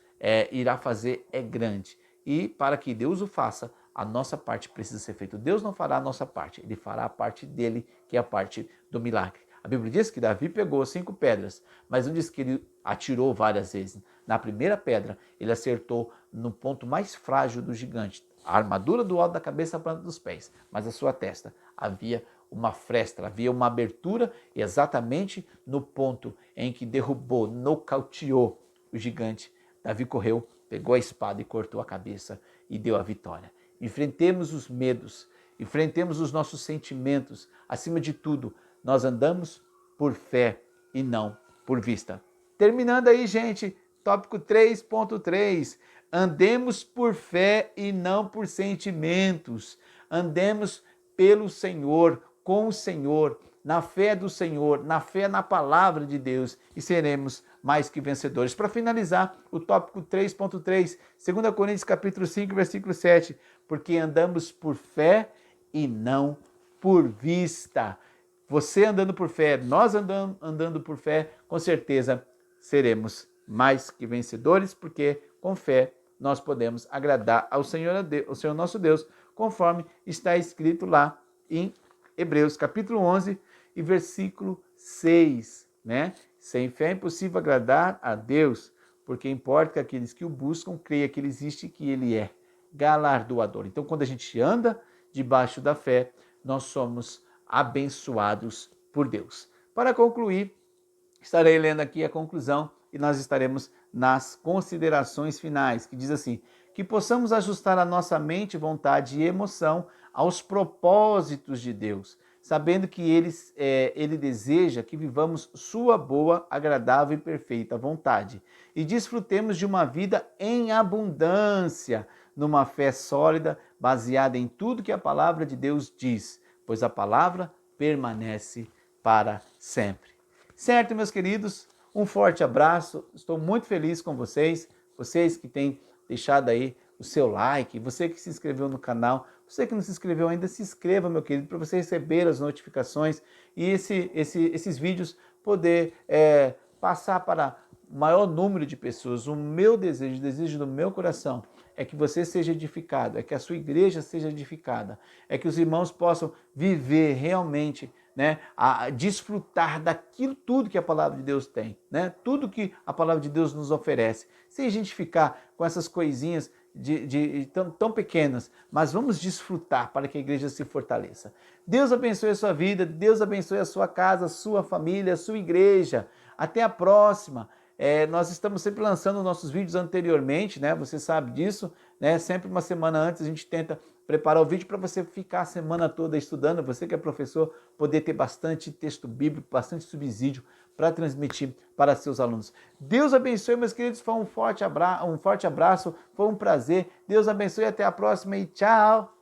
irá fazer é grande. E para que Deus o faça, a nossa parte precisa ser feita. Deus não fará a nossa parte, ele fará a parte dele, que é a parte do milagre. A Bíblia diz que Davi pegou 5 pedras, mas não diz que ele atirou várias vezes. Na primeira pedra, ele acertou no ponto mais frágil do gigante, a armadura do alto da cabeça à planta dos pés, mas a sua testa havia uma fresta, havia uma abertura, exatamente no ponto em que derrubou, nocauteou o gigante. Davi correu, pegou a espada e cortou a cabeça e deu a vitória. Enfrentemos os medos, enfrentemos os nossos sentimentos. Acima de tudo, nós andamos por fé e não por vista. Terminando aí, gente, tópico 3.3. Andemos por fé e não por sentimentos. Andemos pelo Senhor, com o Senhor, na fé do Senhor, na fé na palavra de Deus, e seremos mais que vencedores. Para finalizar, o tópico 3.3, 2 Coríntios capítulo 5, versículo 7, porque andamos por fé e não por vista. Você andando por fé, nós andando por fé, com certeza seremos mais que vencedores, porque com fé nós podemos agradar ao Senhor nosso Deus, conforme está escrito lá em Hebreus capítulo 11 e versículo 6, né? Sem fé é impossível agradar a Deus, porque importa que aqueles que o buscam creiam que ele existe e que ele é galardoador. Então, quando a gente anda debaixo da fé, nós somos abençoados por Deus. Para concluir, estarei lendo aqui a conclusão e nós estaremos nas considerações finais, que diz assim: que possamos ajustar a nossa mente, vontade e emoção aos propósitos de Deus, sabendo que Ele deseja que vivamos sua boa, agradável e perfeita vontade e desfrutemos de uma vida em abundância, numa fé sólida, baseada em tudo que a palavra de Deus diz, pois a palavra permanece para sempre. Certo, meus queridos? Um forte abraço, estou muito feliz com vocês que têm deixado aí o seu like, você que se inscreveu no canal, você que não se inscreveu ainda, se inscreva, meu querido, para você receber as notificações e esses vídeos poder passar para maior número de pessoas. O meu desejo, o desejo do meu coração é que você seja edificado, é que a sua igreja seja edificada, é que os irmãos possam viver realmente, né, a desfrutar daquilo tudo que a palavra de Deus tem, né, tudo que a palavra de Deus nos oferece, sem a gente ficar com essas coisinhas tão pequenas, mas vamos desfrutar para que a igreja se fortaleça. Deus abençoe a sua vida, Deus abençoe a sua casa, a sua família, a sua igreja. Até a próxima. Nós estamos sempre lançando nossos vídeos anteriormente, né? Você sabe disso, né? Sempre uma semana antes a gente tenta preparar o vídeo para você ficar a semana toda estudando, você que é professor, poder ter bastante texto bíblico, bastante subsídio para transmitir para seus alunos. Deus abençoe, meus queridos, foi um forte abraço, foi um prazer. Deus abençoe, até a próxima e tchau!